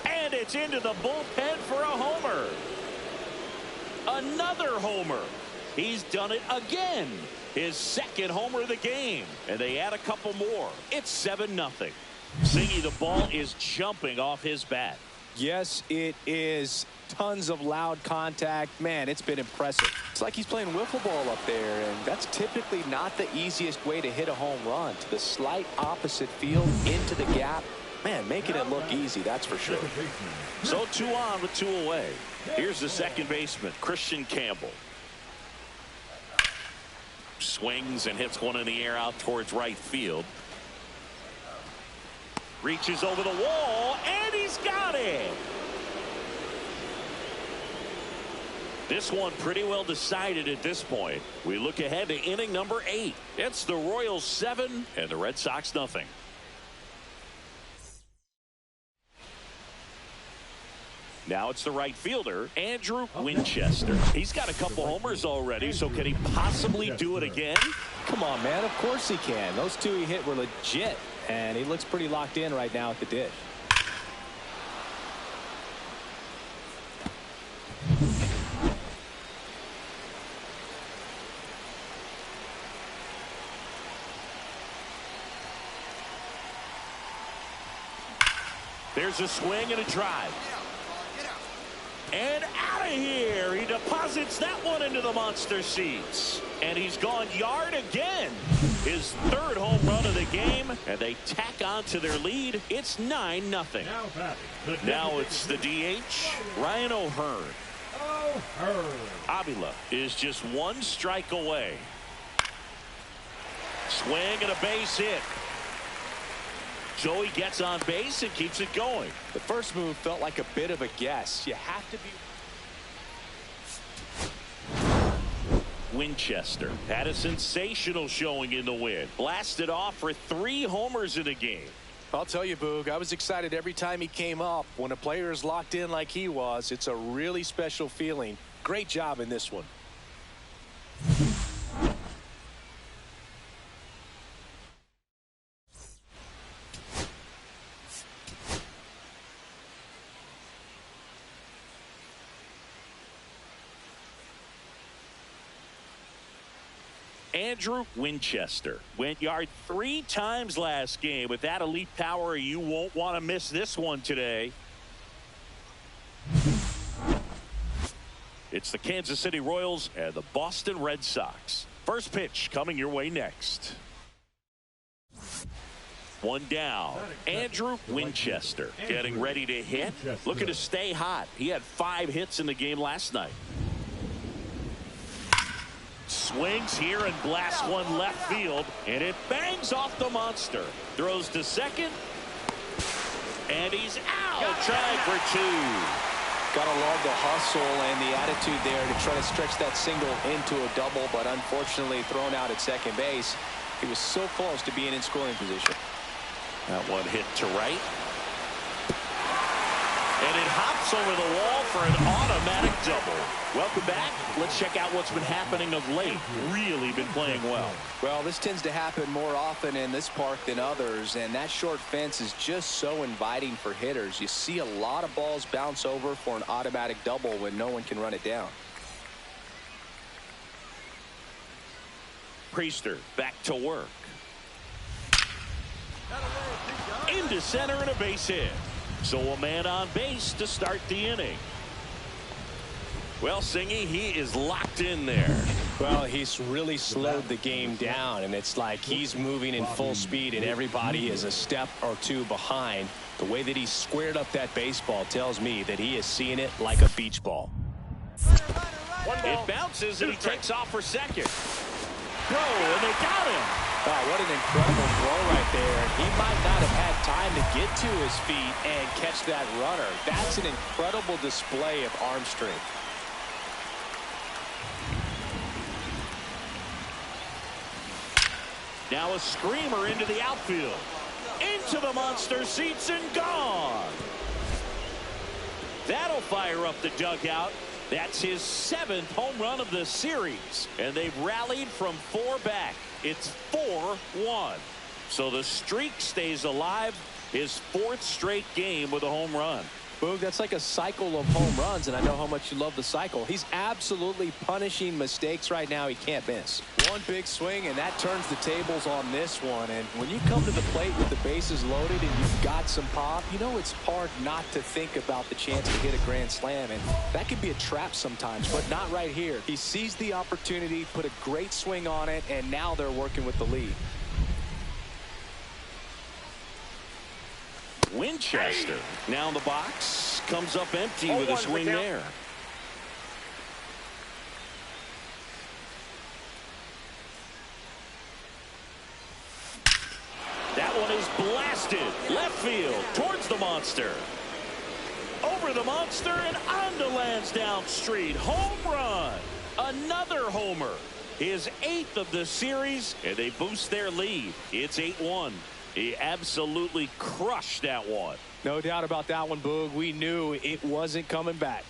And it's into the bullpen for a homer. Another homer. He's done it again. His 2nd homer of the game. And they add a couple more. It's 7-0. Singy, the ball is jumping off his bat. Yes, it is. Tons of loud contact. Man, it's been impressive. It's like he's playing wiffle ball up there, and that's typically not the easiest way to hit a home run. To the slight opposite field, into the gap. Man, making it look easy, that's for sure. So 2 on with 2 away. Here's the second baseman, Christian Campbell. Swings and hits one in the air out towards right field. Reaches over the wall, and he's got it. This one pretty well decided at this point. We look ahead to inning number 8. It's the Royals 7 and the Red Sox nothing. Now it's the right fielder, Andrew Winchester. He's got a couple homers already, so can he possibly do it again? Come on, man. Of course he can. Those 2 he hit were legit, and he looks pretty locked in right now at the dish. There's a swing and a drive. And out of here. He deposits that one into the monster seats. And he's gone yard again. His 3rd home run of the game. And they tack on to their lead. It's 9-0. Now it's the DH, Ryan O'Hearn. Avila is just 1 strike away. Swing and a base hit. Joey gets on base and keeps it going. The first move felt like a bit of a guess. You have to be. Winchester had a sensational showing in the win. Blasted off for 3 homers in a game. I'll tell you, Boog, I was excited every time he came up. When a player is locked in like he was, it's a really special feeling. Great job in this one. Andrew Winchester went yard 3 times last game. With that elite power, you won't want to miss this one today. It's the Kansas City Royals and the Boston Red Sox. First pitch coming your way next. 1 down. Andrew Winchester getting ready to hit. Looking to stay hot. He had 5 hits in the game last night. Swings here and blasts one left field, and it bangs off the monster. Throws to second. And he's out. Trying for 2. Gotta love the hustle and the attitude there to try to stretch that single into a double, but unfortunately thrown out at second base. He was so close to being in scoring position. That one hit to right. And it hops over the wall for an automatic double. Welcome back. Let's check out what's been happening of late. Really been playing well. Well, this tends to happen more often in this park than others, and that short fence is just so inviting for hitters. You see a lot of balls bounce over for an automatic double when no one can run it down. Priester back to work. Into center and a base hit. So a man on base to start the inning. Well, Singy, he is locked in there. Well, he's really slowed the game down, and it's like he's moving in full speed, and everybody is a step or two behind. The way that he squared up that baseball tells me that he is seeing it like a beach ball. It bounces, and he takes off for second. Go, and they got him. Wow, what an incredible throw right there. He might not have had time to get to his feet and catch that runner. That's an incredible display of arm strength. Now a screamer into the outfield. Into the monster seats and gone. That'll fire up the dugout. That's his 7th home run of the series. And they've rallied from 4 back. It's 4-1. So the streak stays alive. His 4th straight game with a home run. Boog, that's like a cycle of home runs, and I know how much you love the cycle. He's absolutely punishing mistakes right now he can't miss. One big swing, and that turns the tables on this one. And when you come to the plate with the bases loaded and you've got some pop, you know it's hard not to think about the chance to hit a grand slam. And that can be a trap sometimes, but not right here. He seized the opportunity, put a great swing on it, and now they're working with the lead. Winchester now in the box, comes up empty with a swing there. That one is blasted left field towards the monster. Over the monster and onto Lansdowne Street. Home run. Another homer. His 8th of the series, and they boost their lead. It's 8-1. He absolutely crushed that one. No doubt about that one, Boog. We knew it wasn't coming back.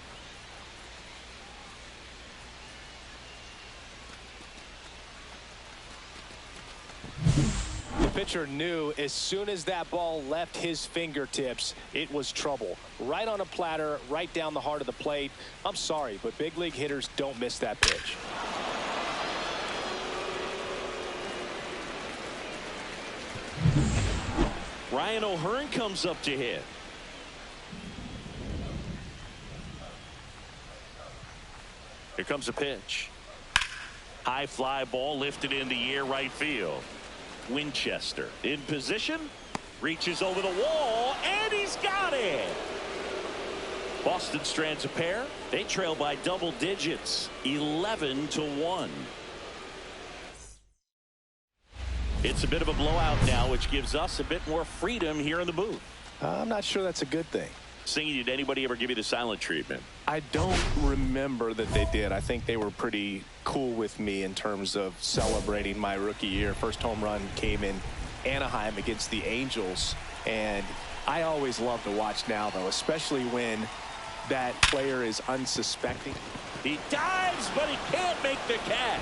The pitcher knew as soon as that ball left his fingertips, it was trouble. Right on a platter, right down the heart of the plate. I'm sorry, but big league hitters don't miss that pitch. Ryan O'Hearn comes up to hit. Here comes a pitch. High fly ball lifted in the air right field. Winchester in position. Reaches over the wall, and he's got it. Boston strands a pair. They trail by double digits, 11-1. It's a bit of a blowout now, which gives us a bit more freedom here in the booth. I'm not sure that's a good thing. Singy, did anybody ever give you the silent treatment? I don't remember that they did. I think they were pretty cool with me in terms of celebrating my rookie year. First home run came in Anaheim against the Angels, and I always love to watch now, though, especially when that player is unsuspecting. He dives, but he can't make the catch.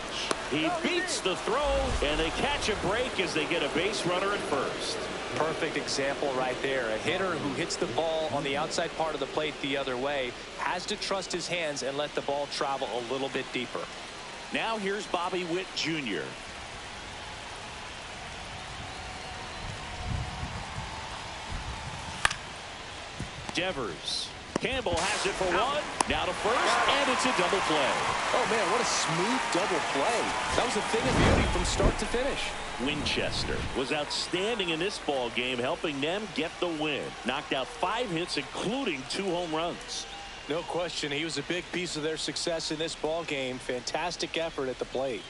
He beats the throw, and they catch a break as they get a base runner at first. Perfect example right there. A hitter who hits the ball on the outside part of the plate the other way has to trust his hands and let the ball travel a little bit deeper. Now here's Bobby Witt Jr. Devers. Campbell has it for one. Now to first, and it's a double play. Oh, man, what a smooth double play. That was a thing of beauty from start to finish. Winchester was outstanding in this ball game, helping them get the win. Knocked out 5 hits, including 2 home runs. No question, he was a big piece of their success in this ball game. Fantastic effort at the plate.